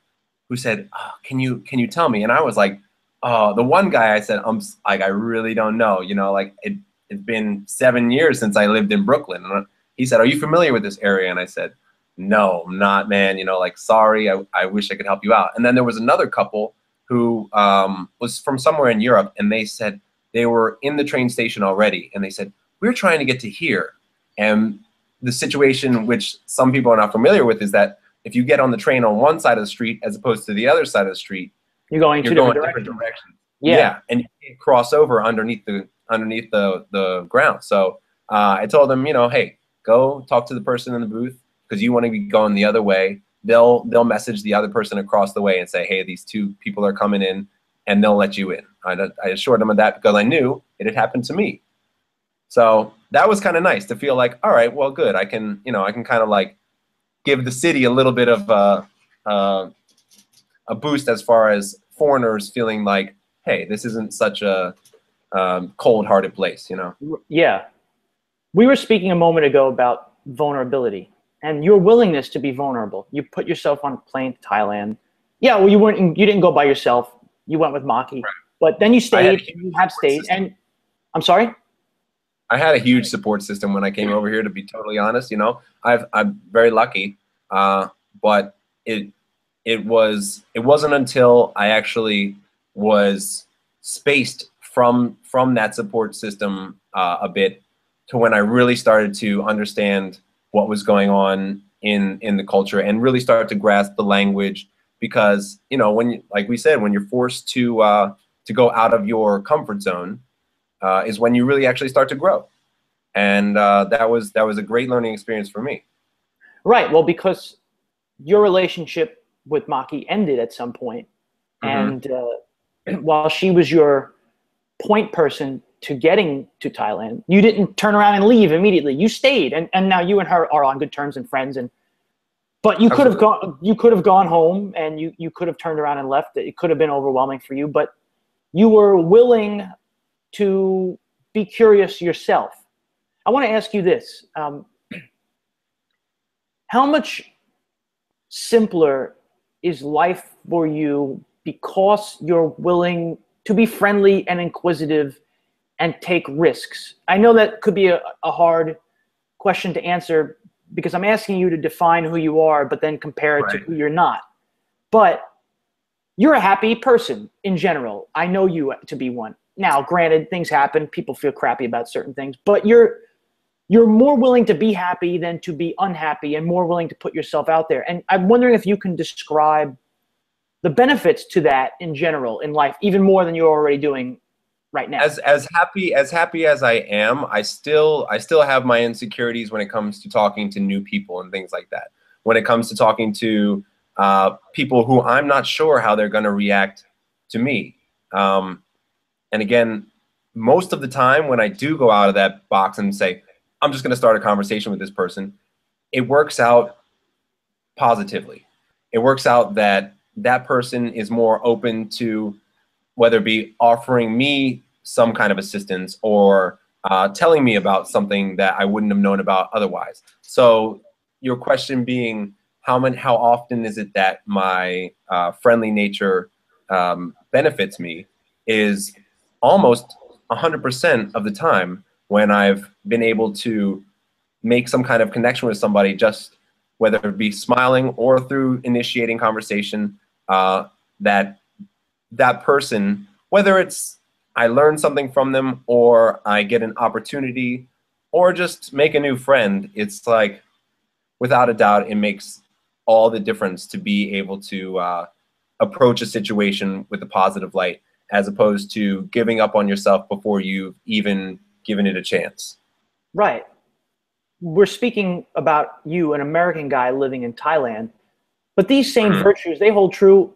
who said, oh, can you tell me? And I was like, oh, the one guy, I said, I really don't know. You know, like it's been 7 years since I lived in Brooklyn. And he said, are you familiar with this area? And I said, no, I'm not, man. You know, like, sorry, I wish I could help you out. And then there was another couple who was from somewhere in Europe, and they said they were in the train station already, and they said, we're trying to get to here. And the situation, which some people are not familiar with, is that if you get on the train on one side of the street as opposed to the other side of the street, you're going different directions. Yeah, and you can't cross over underneath the ground. So I told them, you know, hey, go talk to the person in the booth, because you want to be going the other way. They'll message the other person across the way and say, hey, these two people are coming in, and they'll let you in. I assured them of that because I knew it had happened to me. So that was kind of nice to feel like, all right, well, good. I can kind of like give the city a little bit of a boost as far as foreigners feeling like, hey, this isn't such a cold-hearted place, you know? Yeah. We were speaking a moment ago about vulnerability and your willingness to be vulnerable. You put yourself on a plane to Thailand. Yeah, well, you didn't go by yourself. You went with Maki. Right. But then you stayed, you have stayed, and I'm sorry? I had a huge support system when I came over here, to be totally honest. You know, I'm very lucky, but it wasn't until I actually was spaced from that support system a bit to when I really started to understand what was going on in the culture and really started to grasp the language. Because, you know, like we said, when you're forced to go out of your comfort zone, is when you really actually start to grow. And that was a great learning experience for me. Right. Well, because your relationship with Maki ended at some point, and while she was your point person to getting to Thailand, you didn't turn around and leave immediately. You stayed, and now you and her are on good terms and friends. But you could have gone home, and you could have turned around and left. It could have been overwhelming for you, but you were willing to be curious yourself. I want to ask you this. How much simpler is life for you because you're willing to be friendly and inquisitive and take risks? I know that could be a hard question to answer because I'm asking you to define who you are, but then compare it to who you're not. But you're a happy person in general. I know you to be one. Now, granted, things happen. People feel crappy about certain things, but you're more willing to be happy than to be unhappy and more willing to put yourself out there. And I'm wondering if you can describe the benefits to that in general in life, even more than you're already doing right now. As happy as I am, I still have my insecurities when it comes to talking to new people and things like that. When it comes to talking to people who I'm not sure how they're going to react to me. And again, most of the time when I do go out of that box and say, I'm just going to start a conversation with this person, it works out positively. It works out that that person is more open to whether it be offering me some kind of assistance or telling me about something that I wouldn't have known about otherwise. So your question being, how often is it that my friendly nature benefits me, is almost 100% of the time when I've been able to make some kind of connection with somebody, just whether it be smiling or through initiating conversation, that person, whether it's I learn something from them or I get an opportunity or just make a new friend, it's like, without a doubt, it makes all the difference to be able to approach a situation with a positive light, as opposed to giving up on yourself before you've even given it a chance. Right. We're speaking about you, an American guy living in Thailand, but these same virtues, they hold true.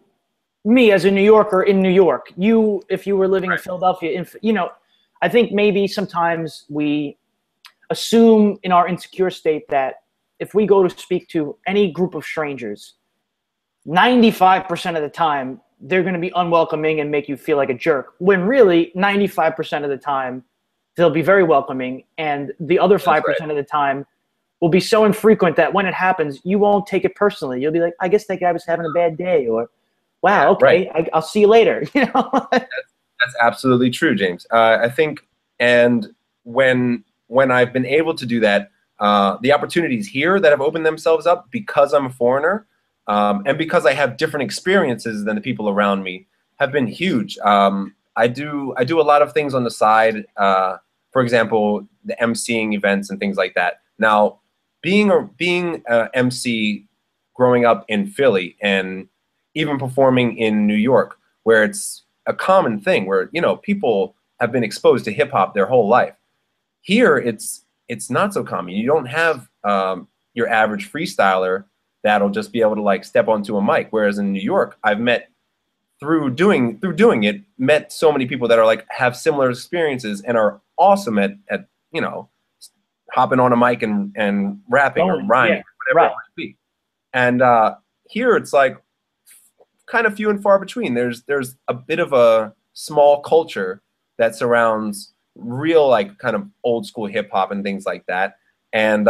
Me as a New Yorker in New York, you, if you were living in Philadelphia, I think maybe sometimes we assume in our insecure state that if we go to speak to any group of strangers, 95% of the time, they're going to be unwelcoming and make you feel like a jerk, when really 95% of the time, they'll be very welcoming. And the other 5% of the time will be so infrequent that when it happens, you won't take it personally. You'll be like, I guess that guy was having a bad day, or, wow, okay, I'll see you later. That's absolutely true, James. I think, and when I've been able to do that, the opportunities here that have opened themselves up because I'm a foreigner, and because I have different experiences than the people around me, have been huge. I do a lot of things on the side. For example, the emceeing events and things like that. Now, being a MC growing up in Philly and even performing in New York, where it's a common thing, where people have been exposed to hip hop their whole life. Here, it's not so common. You don't have your average freestyler that'll just be able to like step onto a mic. Whereas in New York, I've met through doing it, met so many people that are like have similar experiences and are awesome at hopping on a mic and rapping or rhyming, whatever it might be. And here it's like kind of few and far between. There's a bit of a small culture that surrounds real like kind of old school hip hop and things like that. And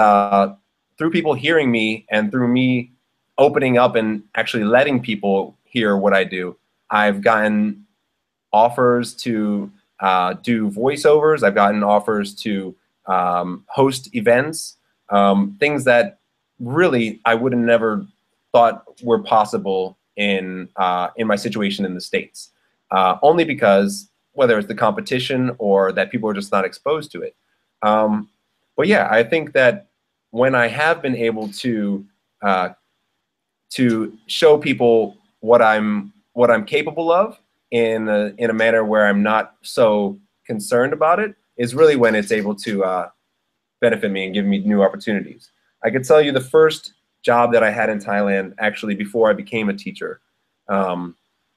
through people hearing me and through me opening up and actually letting people hear what I do, I've gotten offers to do voiceovers. I've gotten offers to host events, things that really I would have never thought were possible in my situation in the States, only because whether it's the competition or that people are just not exposed to it. But yeah, I think that when I have been able to show people what I'm capable of in a manner where I'm not so concerned about it, is really when it's able to benefit me and give me new opportunities. I could tell you the first job that I had in Thailand, actually before I became a teacher,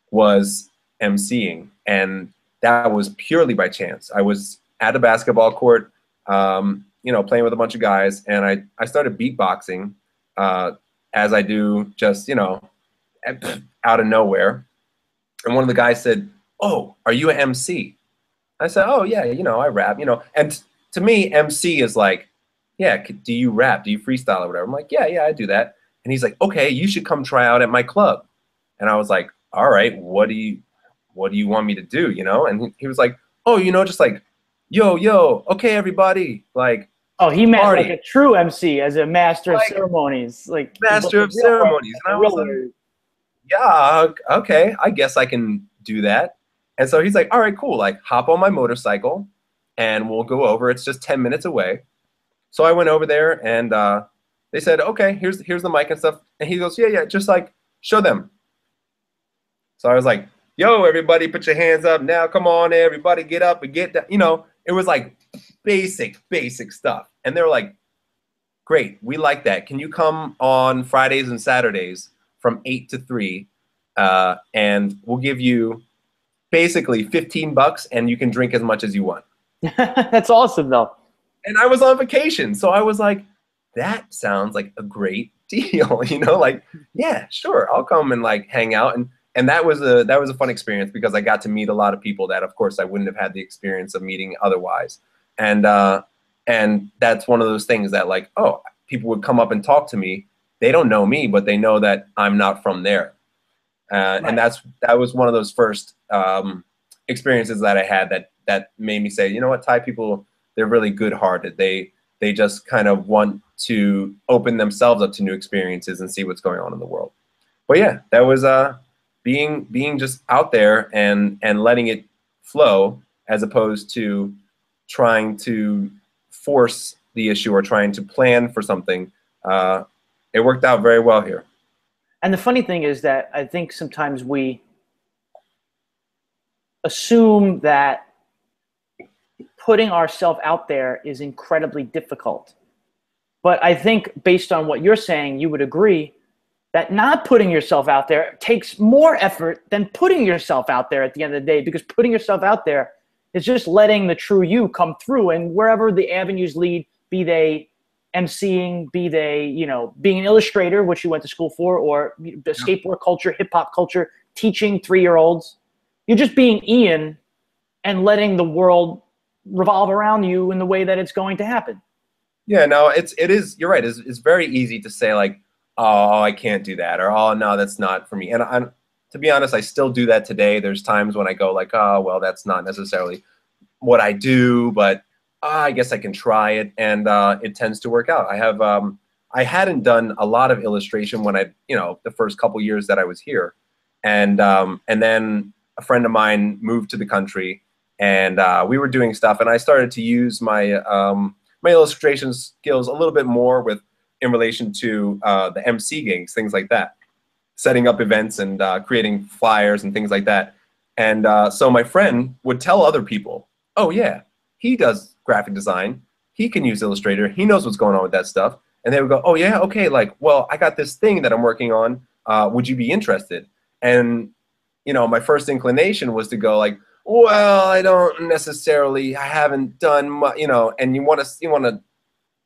was emceeing, and that was purely by chance. I was at a basketball court, playing with a bunch of guys, and I started beatboxing, as I do, just out of nowhere. And one of the guys said, "Oh, are you an MC?" I said, "Oh yeah, I rap, And to me, MC is like, yeah, do you rap? Do you freestyle or whatever? I'm like, yeah, I do that. And he's like, okay, you should come try out at my club. And I was like, all right, what do you want me to do? And he was like, oh, just like, yo, okay, everybody, like, oh, he meant party. Like a true MC, as a master of ceremonies, like master of ceremonies. And I was like, yeah, okay, I guess I can do that. And so he's like, all right, cool, like hop on my motorcycle and we'll go over. It's just 10 minutes away. So I went over there and they said, okay, here's the mic and stuff. And he goes, yeah, just like show them. So I was like, yo, everybody put your hands up now. Come on, everybody get up and get down. It was like basic stuff. And they were like, great, we like that. Can you come on Fridays and Saturdays from 8 to 3? And we'll give you basically $15 and you can drink as much as you want. That's awesome though. And I was on vacation. So I was like, that sounds like a great deal. Like, yeah, sure. I'll come and like hang out. And that was a fun experience because I got to meet a lot of people that of course I wouldn't have had the experience of meeting otherwise. And that's one of those things that like, oh, people would come up and talk to me. They don't know me, but they know that I'm not from there. Right. And that was one of those first experiences that I had that made me say, you know what, Thai people, they're really good-hearted. They just kind of want to open themselves up to new experiences and see what's going on in the world. But yeah, that was being just out there and letting it flow as opposed to trying to force the issue or trying to plan for something. It worked out very well here. And the funny thing is that I think sometimes we assume that putting ourselves out there is incredibly difficult. But I think based on what you're saying, you would agree that not putting yourself out there takes more effort than putting yourself out there at the end of the day, because putting yourself out there is just letting the true you come through, and wherever the avenues lead, be they emceeing, be they, you know, being an illustrator, which you went to school for, or the skateboard culture, hip hop culture, teaching 3-year-olds, you're just being Ian and letting the world revolve around you in the way that it's going to happen. Yeah, no, it is, you're right. It's very easy to say like, oh, I can't do that, or oh, no, that's not for me. And to be honest, I still do that today. There's times when I go like, oh, well, that's not necessarily what I do, but I guess I can try it, and it tends to work out. I hadn't done a lot of illustration when the first couple years that I was here, and then a friend of mine moved to the country, and we were doing stuff, and I started to use my my illustration skills a little bit more in relation to the MC gigs, things like that, setting up events and creating flyers and things like that. And so my friend would tell other people, oh yeah, he does graphic design, he can use Illustrator, he knows what's going on with that stuff. And they would go, oh yeah, okay, like, well, I got this thing that I'm working on, would you be interested? And my first inclination was to go like, well, I haven't done much, and you want to,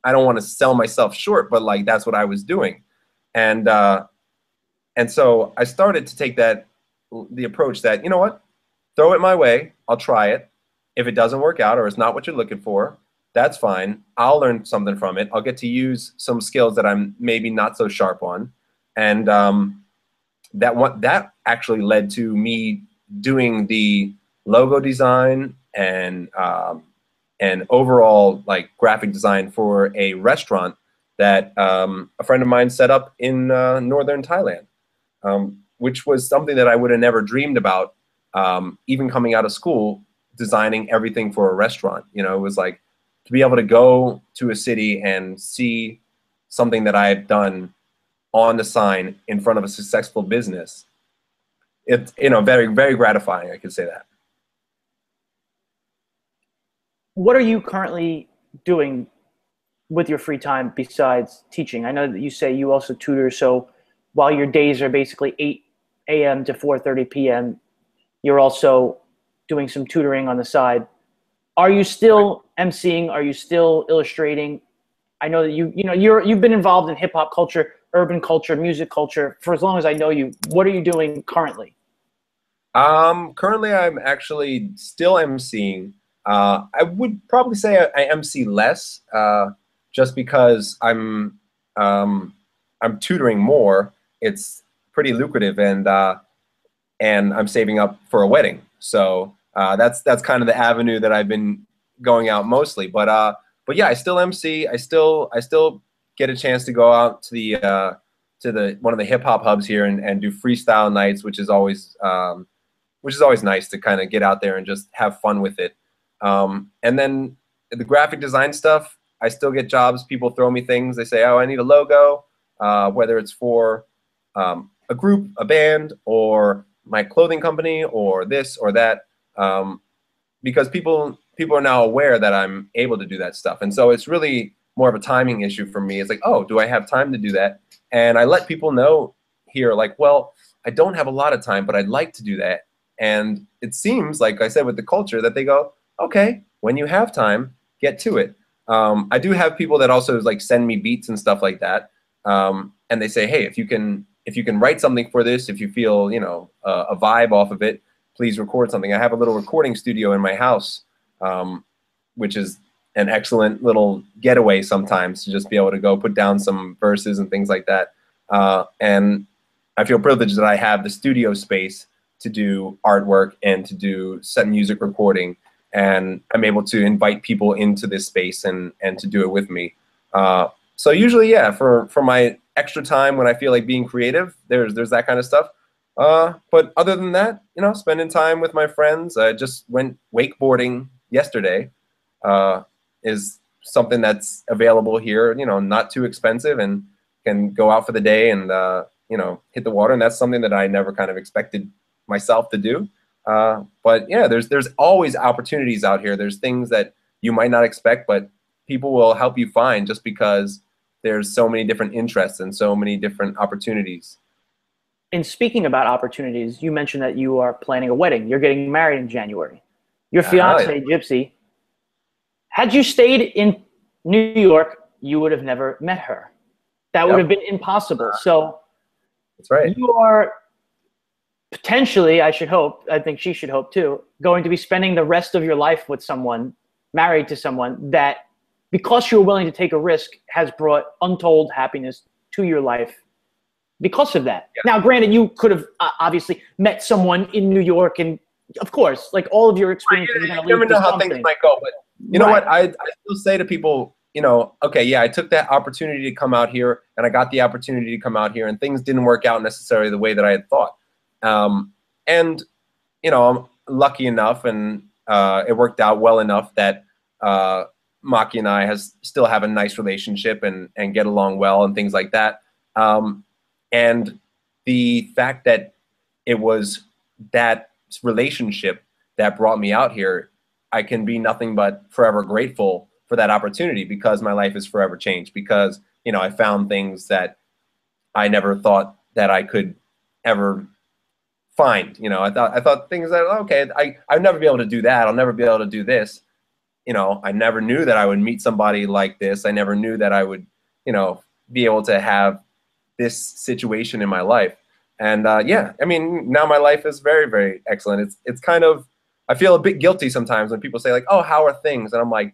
I don't want to sell myself short, but like that's what I was doing. And so I started to take the approach that, you know what, throw it my way, I'll try it. If it doesn't work out or it's not what you're looking for, that's fine. I'll learn something from it. I'll get to use some skills that I'm maybe not so sharp on. And that actually led to me doing the logo design and overall like graphic design for a restaurant that a friend of mine set up in northern Thailand, which was something that I would have never dreamed about, even coming out of school, designing everything for a restaurant. It was like to be able to go to a city and see something that I had done on the sign in front of a successful business. It's very, very gratifying, I could say that. What are you currently doing with your free time besides teaching? I know that you say you also tutor, so while your days are basically 8 a.m. to 4:30 p.m., you're also doing some tutoring on the side. Are you still emceeing? Are you still illustrating? I know that you've been involved in hip hop culture, urban culture, music culture for as long as I know you. What are you doing currently? Currently, I'm actually still emceeing. I would probably say I MC less, just because I'm tutoring more. It's pretty lucrative, and I'm saving up for a wedding. So that's kind of the avenue that I've been going out mostly. But yeah, I still MC. I still get a chance to go out to the one of the hip hop hubs here and do freestyle nights, which is always nice to kind of get out there and just have fun with it. And then the graphic design stuff, I still get jobs. People throw me things. They say, oh, I need a logo, whether it's for a group, a band, or my clothing company, or this or that, because people are now aware that I'm able to do that stuff. And so it's really more of a timing issue for me. It's like, oh, do I have time to do that? And I let people know here, like, well, I don't have a lot of time, but I'd like to do that. And it seems, like I said, with the culture, that they go, okay, when you have time, get to it. I do have people that also like send me beats and stuff like that. And they say, hey, if you can write something for this, if you feel, a vibe off of it, please record something. I have a little recording studio in my house, which is an excellent little getaway sometimes to just be able to go put down some verses and things like that. And I feel privileged that I have the studio space to do artwork and to do set music recording. And I'm able to invite people into this space and to do it with me. So usually, yeah, for my extra time when I feel like being creative, there's that kind of stuff. But other than that, spending time with my friends. I just went wakeboarding yesterday. Is something that's available here, not too expensive, and can go out for the day and, hit the water. And that's something that I never kind of expected myself to do. But yeah, there's always opportunities out here. There's things that you might not expect, but people will help you find just because there's so many different interests and so many different opportunities. And speaking about opportunities, you mentioned that you are planning a wedding. You're getting married in January. Your fiance, Gypsy, had you stayed in New York, you would have never met her. That would have been impossible. So that's right. You are potentially, I should hope, I think she should hope too, going to be spending the rest of your life with someone, married to someone that, because you're willing to take a risk, has brought untold happiness to your life because of that. Yeah. Now, granted, you could have obviously met someone in New York, and of course, like all of your experiences are going to lead to something. You never know how things might go, but you know what? I still say to people, you know, okay, yeah, I took that opportunity to come out here, and I got the opportunity to come out here, and things didn't work out necessarily the way that I had thought. And, you know, I'm lucky enough, and it worked out well enough that Maki and I still have a nice relationship and get along well and things like that. And the fact that it was that relationship that brought me out here, I can be nothing but forever grateful for that opportunity, because my life is forever changed, because, you know, I found things that I never thought that I could ever find. You know, I thought things that, okay, I'll never be able to do that. I'll never be able to do this. You know, I never knew that I would meet somebody like this. I never knew that I would, you know, be able to have this situation in my life. And yeah, I mean, now my life is very, very excellent. It's kind of, I feel a bit guilty sometimes when people say like, oh, how are things? And I'm like,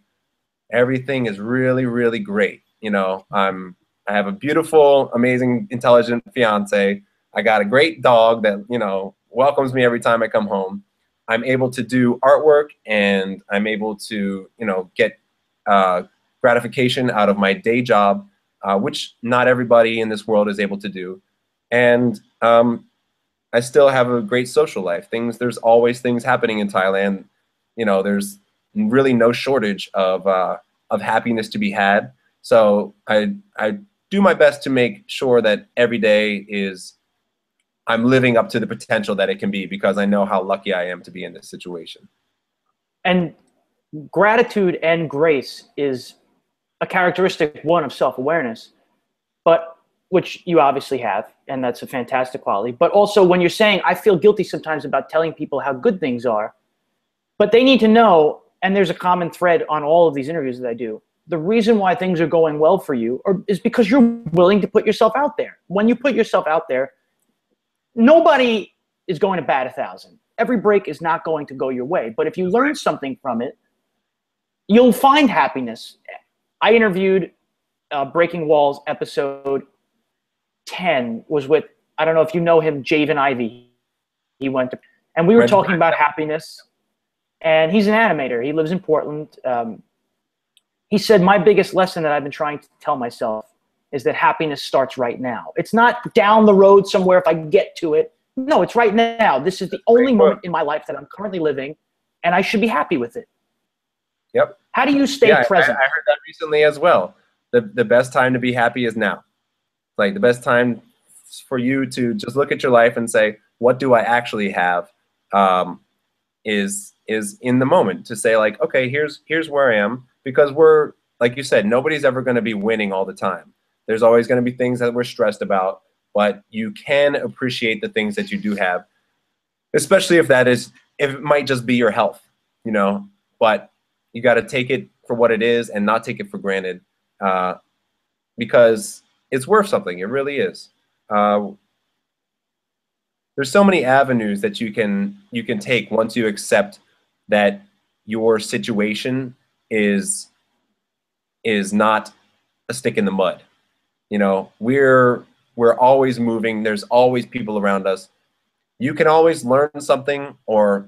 everything is really, really great. You know, I have a beautiful, amazing, intelligent fiance. I got a great dog that, you know, welcomes me every time I come home. I'm able to do artwork, and I'm able to, you know, get gratification out of my day job, which not everybody in this world is able to do. And I still have a great social life. There's always things happening in Thailand. You know, there's really no shortage of happiness to be had. So I do my best to make sure that every day I'm living up to the potential that it can be, because I know how lucky I am to be in this situation. And gratitude and grace is a characteristic, one, of self-awareness, but which you obviously have, and that's a fantastic quality. But also, when you're saying, I feel guilty sometimes about telling people how good things are, but they need to know, and there's a common thread on all of these interviews that I do, the reason why things are going well for you is because you're willing to put yourself out there. When you put yourself out there, nobody is going to bat 1,000. Every break is not going to go your way. But if you learn something from it, you'll find happiness. I interviewed Breaking Walls episode 10 was with, I don't know if you know him, Javen Ivey. He went to, and we were talking about happiness. And he's an animator. He lives in Portland. He said, my biggest lesson that I've been trying to tell myself is that happiness starts right now. It's not down the road somewhere if I get to it. No, it's right now. This is the only moment in my life that I'm currently living, and I should be happy with it. Yep. How do you stay present? I heard that recently as well. The best time to be happy is now. Like, the best time for you to just look at your life and say, what do I actually have, is in the moment, to say like, okay, here's where I am, because we're, like you said, nobody's ever going to be winning all the time. There's always going to be things that we're stressed about, but you can appreciate the things that you do have, especially if it might just be your health, you know, but you got to take it for what it is and not take it for granted, because it's worth something. It really is. There's so many avenues that you can take once you accept that your situation is not a stick in the mud. You know, we're always moving. There's always people around us. You can always learn something, or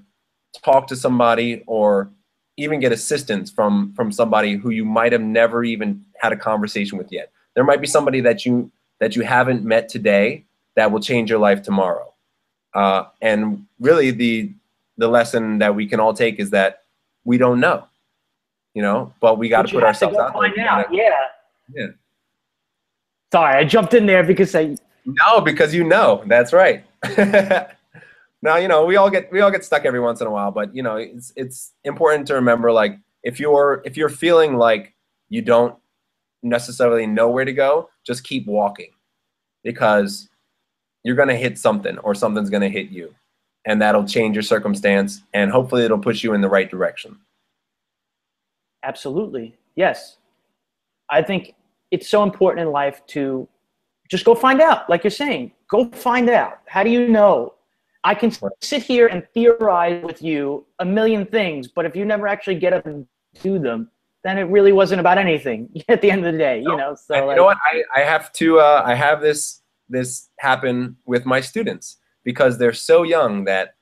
talk to somebody, or even get assistance from somebody who you might have never even had a conversation with yet. There might be somebody that you haven't met today that will change your life tomorrow. And really, the lesson that we can all take is that we don't know, you know, but we got to put ourselves out there. Yeah. Sorry, I jumped in there because No, because you know, that's right. Now, you know, we all get stuck every once in a while, but you know, it's important to remember, like, if you're feeling like you don't necessarily know where to go, just keep walking, because you're going to hit something, or something's going to hit you, and that'll change your circumstance, and hopefully it'll push you in the right direction. Absolutely. Yes. I think it's so important in life to just go find out. Like you're saying, go find out. How do you know? I can sit here and theorize with you a million things, but if you never actually get up and do them, then it really wasn't about anything at the end of the day, you know? So and you know what? I have to, I have this happen with my students, because they're so young that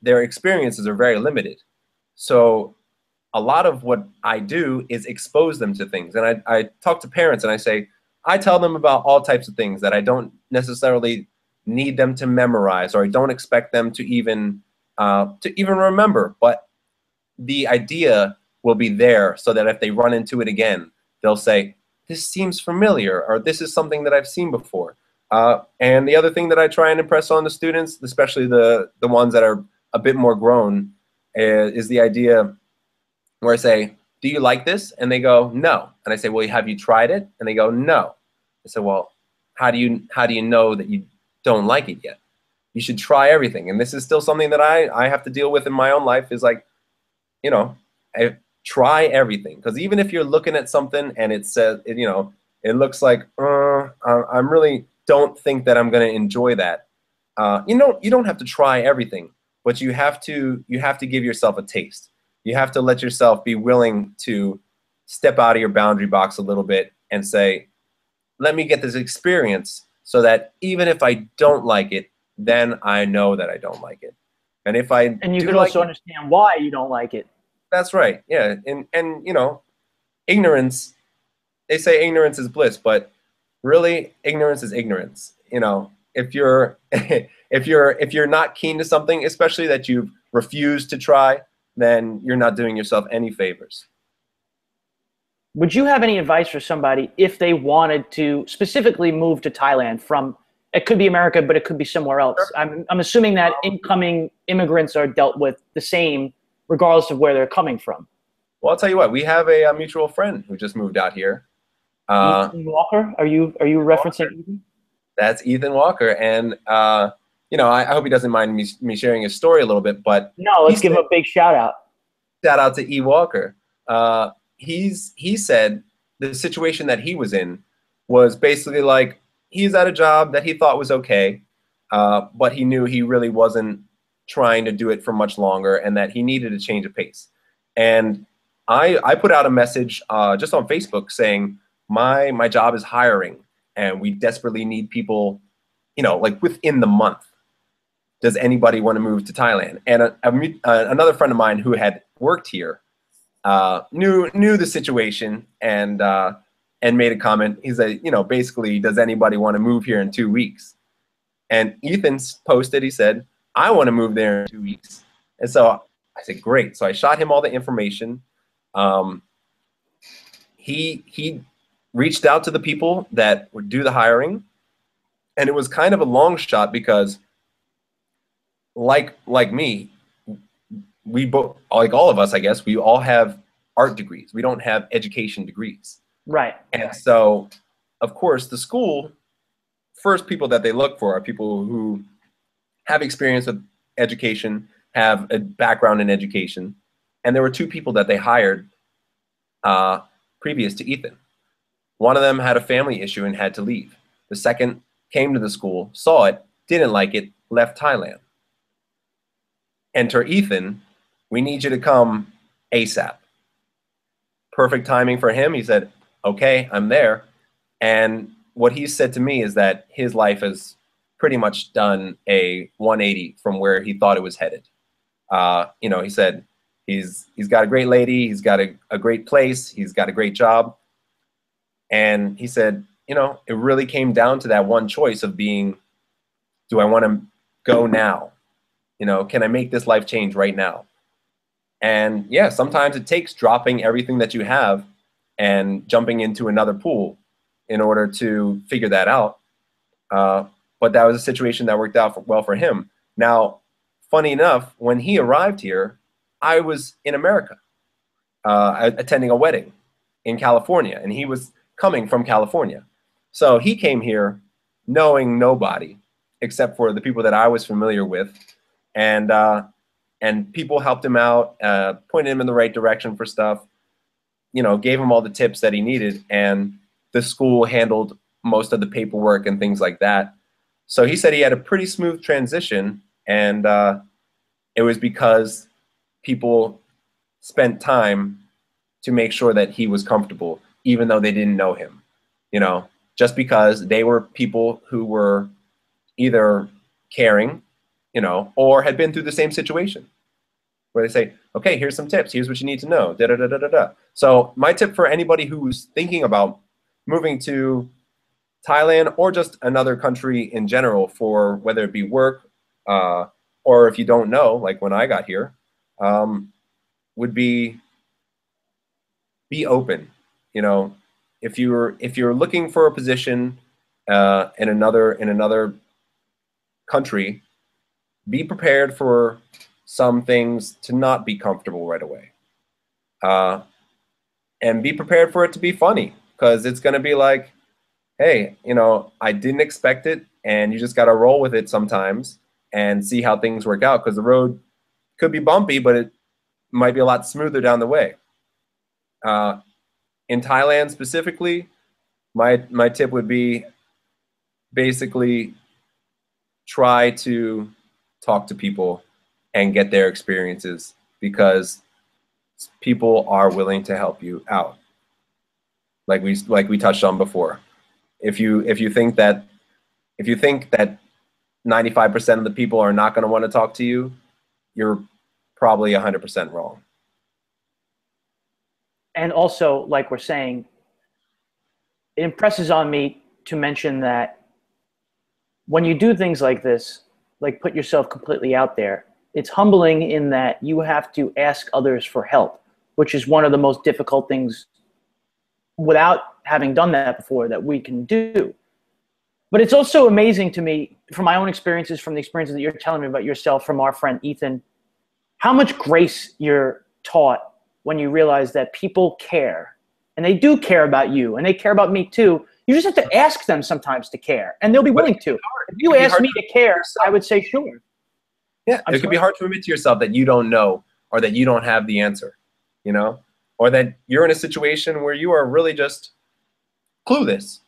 their experiences are very limited. So a lot of what I do is expose them to things. And I talk to parents and I tell them about all types of things that I don't necessarily need them to memorize, or I don't expect them to even remember. But the idea will be there, so that if they run into it again, they'll say, this seems familiar, or this is something that I've seen before. And the other thing that I try and impress on the students, especially the ones that are a bit more grown, is the idea where I say, do you like this? And they go, no. And I say, well, have you tried it? And they go, no. I said, well, how do you know that you don't like it yet? You should try everything. And this is still something that I have to deal with in my own life, is like, you know, I try everything. Because even if you're looking at something and it says, you know, it looks like, I really don't think that I'm going to enjoy that. You don't have to try everything, but you have to give yourself a taste. You have to let yourself be willing to step out of your boundary box a little bit and say, let me get this experience, so that even if I don't like it, then I know that I don't like it. And if I and you can also understand why you don't like it. That's right. Yeah. And you know, ignorance, they say ignorance is bliss, but really ignorance is ignorance. You know, if you're if you're not keen to something, especially that you've refused to try, then you're not doing yourself any favors. Would you have any advice for somebody if they wanted to specifically move to Thailand from, it could be America, but it could be somewhere else? Sure. I'm assuming that incoming immigrants are dealt with the same regardless of where they're coming from. Well, I'll tell you what, we have a mutual friend who just moved out here. Ethan Walker? Are you referencing Ethan? That's Ethan Walker. And, you know, I hope he doesn't mind me sharing his story a little bit, but no, let's give him a big shout out. Shout out to E. Walker. He said the situation that he was in was basically like, he's at a job that he thought was okay, but he knew he really wasn't trying to do it for much longer, and that he needed a change of pace. And I put out a message just on Facebook saying, my job is hiring, and we desperately need people, you know, like within the month. Does anybody want to move to Thailand? And another friend of mine who had worked here knew the situation, and made a comment. He said, you know, basically, does anybody want to move here in 2 weeks? And Ethan's posted, he said, I want to move there in 2 weeks. And so I said, great. So I shot him all the information. He reached out to the people that would do the hiring, and it was kind of a long shot because, like me, we both, like all of us, I guess, we all have art degrees. We don't have education degrees. Right. And so, of course, the school, first people that they look for are people who have experience with education, have a background in education. And there were two people that they hired previous to Ethan. One of them had a family issue and had to leave. The second came to the school, saw it, didn't like it, left Thailand. Enter Ethan. We need you to come ASAP. Perfect timing for him. He said, okay, I'm there. And what he said to me is that his life has pretty much done a 180 from where he thought it was headed. You know, he said he's got a great lady, he's got a great place, he's got a great job. And he said, you know, it really came down to that one choice of being, do I want to go now? You know, can I make this life change right now? And yeah, sometimes it takes dropping everything that you have and jumping into another pool in order to figure that out. But that was a situation that worked out well for him. Now, funny enough, when he arrived here, I was in America. attending a wedding in California, and he was coming from California. So he came here knowing nobody except for the people that I was familiar with, and people helped him out, pointed him in the right direction for stuff, you know, gave him all the tips that he needed, and the school handled most of the paperwork and things like that. So he said he had a pretty smooth transition, and it was because people spent time to make sure that he was comfortable, even though they didn't know him, you know, just because they were people who were either caring, you know, or had been through the same situation, where they say, okay, here's some tips, here's what you need to know, da da da da da da. So my tip for anybody who's thinking about moving to Thailand or just another country in general, for whether it be work or if you don't know, like when I got here, would be open. You know, if you're looking for a position in another country, be prepared for some things to not be comfortable right away, and be prepared for it to be funny, because it's going to be like, hey, you know, I didn't expect it, and you just got to roll with it sometimes and see how things work out, because the road could be bumpy, but it might be a lot smoother down the way. In Thailand specifically, my tip would be basically try to talk to people and get their experiences, because people are willing to help you out. Like we touched on before. If you think that 95% of the people are not going to want to talk to you, you're probably 100% wrong. And also, like we're saying, it impresses on me to mention that when you do things like this, like put yourself completely out there, it's humbling in that you have to ask others for help, which is one of the most difficult things without having done that before that we can do. But it's also amazing to me, from my own experiences, from the experiences that you're telling me about yourself, from our friend Ethan, how much grace you're taught when you realize that people care, and they do care about you, and they care about me too. You just have to ask them sometimes to care, and they'll be willing to. If you ask me to care, I would say sure. Yeah, it could be hard to admit to yourself that you don't know, or that you don't have the answer, you know, or that you're in a situation where you are really just clueless,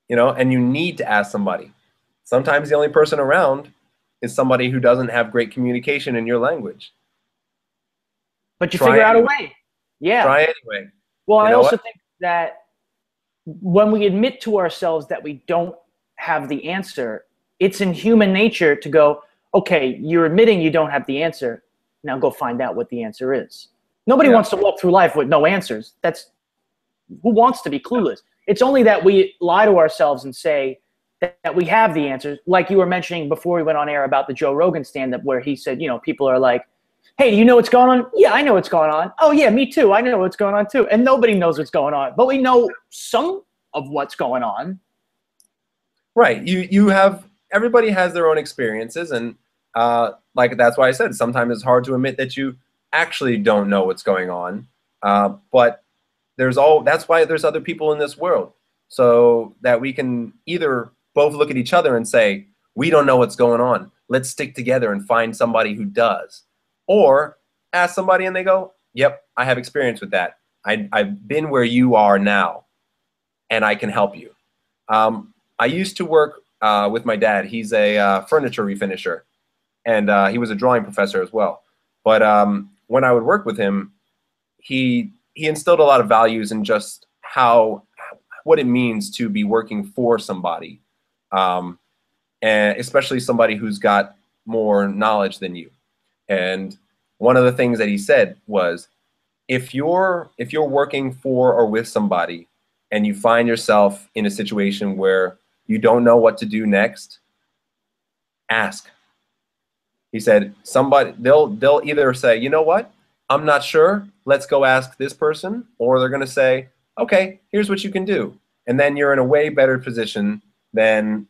you know, and you need to ask somebody. Sometimes the only person around is somebody who doesn't have great communication in your language. But you figure out a way. Yeah. Try anyway. Well, I also think that when we admit to ourselves that we don't have the answer, it's in human nature to go, okay, you're admitting you don't have the answer. Now go find out what the answer is. Nobody wants to walk through life with no answers. Who wants to be clueless? It's only that we lie to ourselves and say that we have the answers. Like you were mentioning before we went on air about the Joe Rogan stand-up, where he said, you know, people are like, hey, do you know what's going on? Yeah, I know what's going on. Oh, yeah, me too. I know what's going on too. And nobody knows what's going on. But we know some of what's going on. Right. Everybody has their own experiences. And like that's why I said sometimes it's hard to admit that you actually don't know what's going on. But that's why there's other people in this world, so that we can either both look at each other and say, we don't know what's going on, let's stick together and find somebody who does. Or ask somebody and they go, yep, I have experience with that. I've been where you are now, and I can help you. I used to work with my dad. He's a furniture refinisher, and he was a drawing professor as well. But when I would work with him, he instilled a lot of values in just what it means to be working for somebody, and especially somebody who's got more knowledge than you. And one of the things that he said was, if you're working for or with somebody and you find yourself in a situation where you don't know what to do next, ask. He said they'll either say, you know what, I'm not sure, let's go ask this person, or they're going to say, okay, here's what you can do. And then you're in a way better position than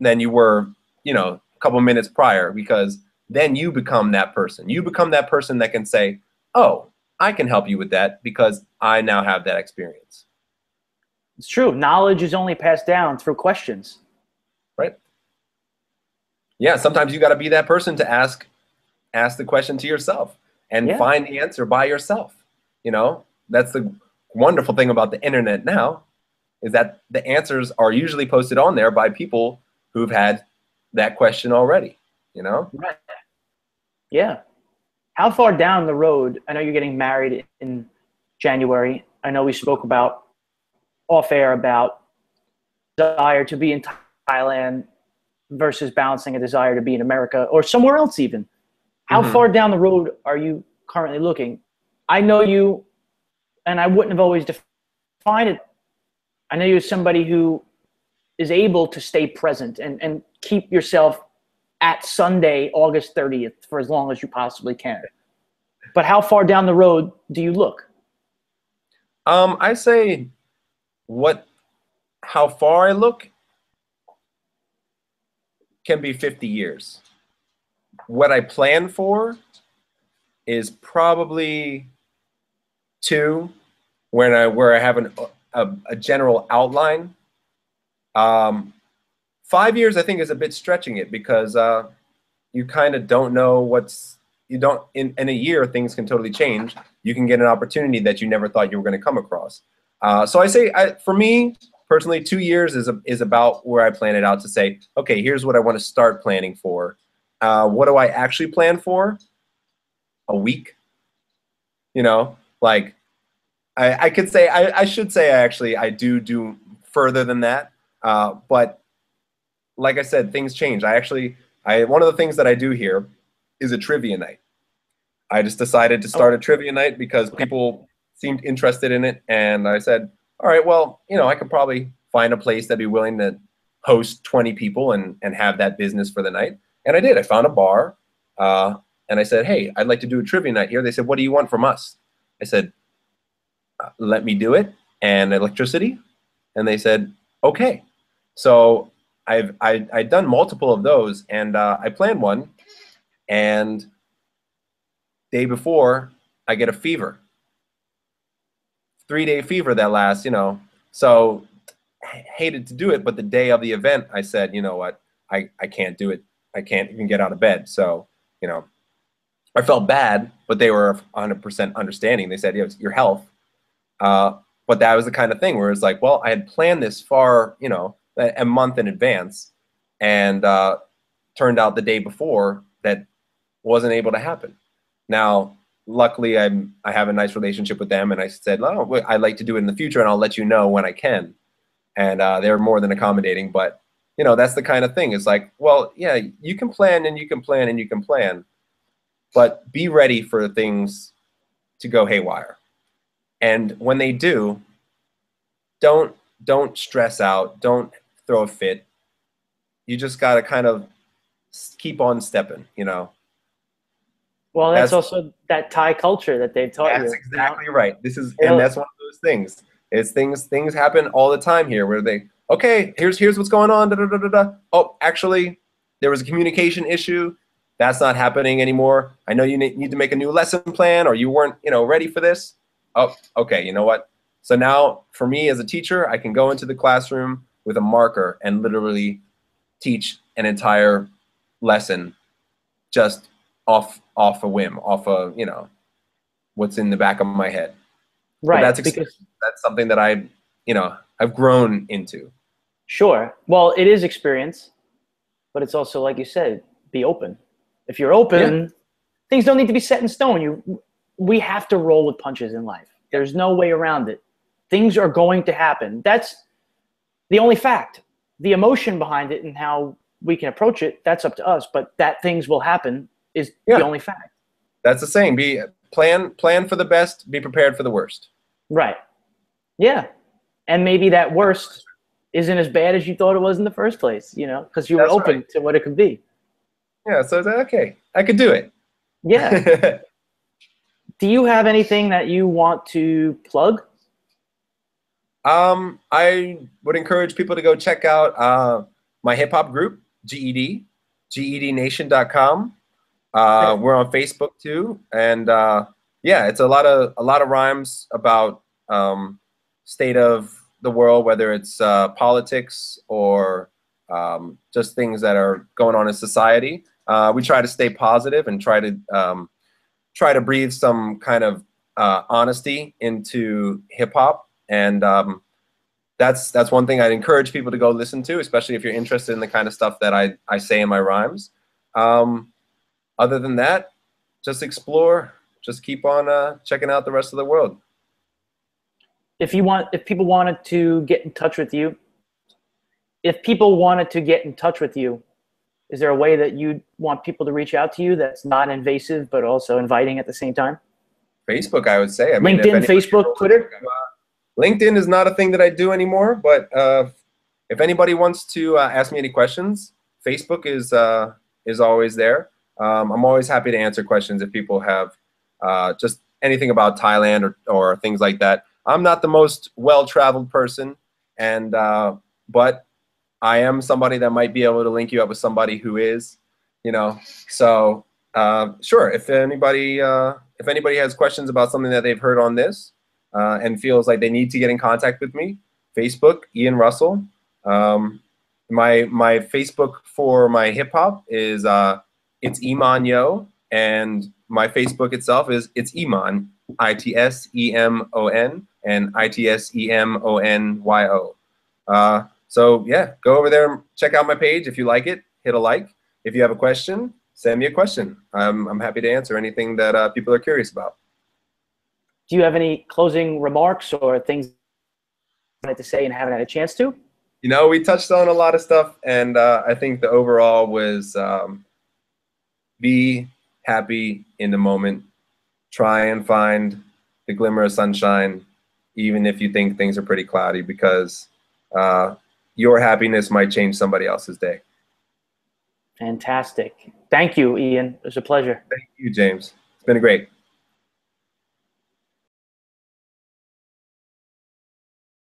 you were, you know, a couple minutes prior, because then you become that person. You become that person that can say, oh, I can help you with that because I now have that experience. It's true. Knowledge is only passed down through questions. Right? Yeah, sometimes you got to be that person to ask the question to yourself and Yeah. find the answer by yourself. You know, that's the wonderful thing about the internet now, is that the answers are usually posted on there by people who've had that question already, you know? Right. Yeah. How far down the road? I know you're getting married in January. I know we spoke about off air about desire to be in Thailand versus balancing a desire to be in America or somewhere else even. How far down the road are you currently looking? I know you, and I wouldn't have always defined it. I know you as somebody who is able to stay present and keep yourself at Sunday, August 30th, for as long as you possibly can. But how far down the road do you look? I say how far I look can be 50 years. What I plan for is probably 2, where I have a general outline. 5 years, I think, is a bit stretching it because you kind of don't know in a year, things can totally change. You can get an opportunity that you never thought you were going to come across. So I say, for me personally, 2 years is about where I plan it out to say, okay, here's what I want to start planning for. What do I actually plan for? A week, you know, like I could say, I should say, I do further than that. But like I said, things change. One of the things that I do here is a trivia night. I just decided to start a trivia night because people seemed interested in it. And I said, all right, well, you know, I could probably find a place that'd be willing to host 20 people and have that business for the night. And I did. I found a bar. And I said, hey, I'd like to do a trivia night here. They said, what do you want from us? I said, let me do it and electricity. And they said, okay. So I'd done multiple of those, and I planned one, and day before I get a fever, 3-day fever that lasts, you know. So I hated to do it, but the day of the event, I said, you know what, I can't do it. I can't even get out of bed. So, you know, I felt bad, but they were 100% understanding. They said, yeah, it's your health. But that was the kind of thing where it's like, well, I had planned this far, you know, a month in advance, and turned out the day before that wasn't able to happen. Now, luckily, I have a nice relationship with them, and I said, oh, I'd like to do it in the future, and I'll let you know when I can. And they're more than accommodating. But, you know, that's the kind of thing. It's like, well, yeah, you can plan and you can plan and you can plan, but be ready for things to go haywire. And when they do, don't stress out. Don't throw a fit. You just got to kind of keep on stepping, you know. Well, that's also that Thai culture that they've taught you. That's exactly right. And that's one of those things. It's things happen all the time here where okay, here's what's going on. Da, da, da, da, da. Oh, actually, there was a communication issue. That's not happening anymore. I know you need to make a new lesson plan, or you weren't, you know, ready for this. Oh, okay. You know what? So now, for me as a teacher, I can go into the classroom with a marker and literally teach an entire lesson just off a whim, you know, what's in the back of my head. Right. But that's something that I've grown into. Sure. Well, it is experience, but it's also, like you said, be open. If you're open, things don't need to be set in stone. We have to roll with punches in life. There's no way around it. Things are going to happen. That's the only fact. The emotion behind it and how we can approach it, that's up to us. But that things will happen is the only fact. That's the saying. Plan for the best, be prepared for the worst. Right. Yeah. And maybe that worst isn't as bad as you thought it was in the first place, you know, because you were open to what it could be. Yeah. So I was like, okay, I could do it. Yeah. Do you have anything that you want to plug? I would encourage people to go check out my hip hop group, GED, GEDnation.com. We're on Facebook too. And yeah, it's a lot of rhymes about state of the world, whether it's politics or just things that are going on in society. We try to stay positive and try to breathe some kind of honesty into hip hop, and that's one thing I'd encourage people to go listen to, especially if you're interested in the kind of stuff that I say in my rhymes. Other than that, just explore, just keep on checking out the rest of the world. If people wanted to get in touch with you, is there a way that you'd want people to reach out to you that's not invasive but also inviting at the same time? Facebook, I would say. I mean, LinkedIn, Facebook, Twitter? LinkedIn is not a thing that I do anymore, but if anybody wants to ask me any questions, Facebook is always there. I'm always happy to answer questions if people have just anything about Thailand or things like that. I'm not the most well-traveled person, and but I am somebody that might be able to link you up with somebody who is, you know. So sure, if anybody has questions about something that they've heard on this and feels like they need to get in contact with me, Facebook, Ian Russell. My Facebook for my hip hop is it's Iman Yo, and my Facebook itself is it's Iman, ITSEMON, and ITSEMONYO. So yeah, go over there and check out my page. If you like it, hit a like. If you have a question, send me a question. I'm happy to answer anything that people are curious about. Do you have any closing remarks or things you wanted to say and haven't had a chance to? You know, we touched on a lot of stuff, and I think the overall was be happy in the moment. Try and find the glimmer of sunshine, even if you think things are pretty cloudy, because your happiness might change somebody else's day. Fantastic. Thank you, Ian. It was a pleasure. Thank you, James. It's been great.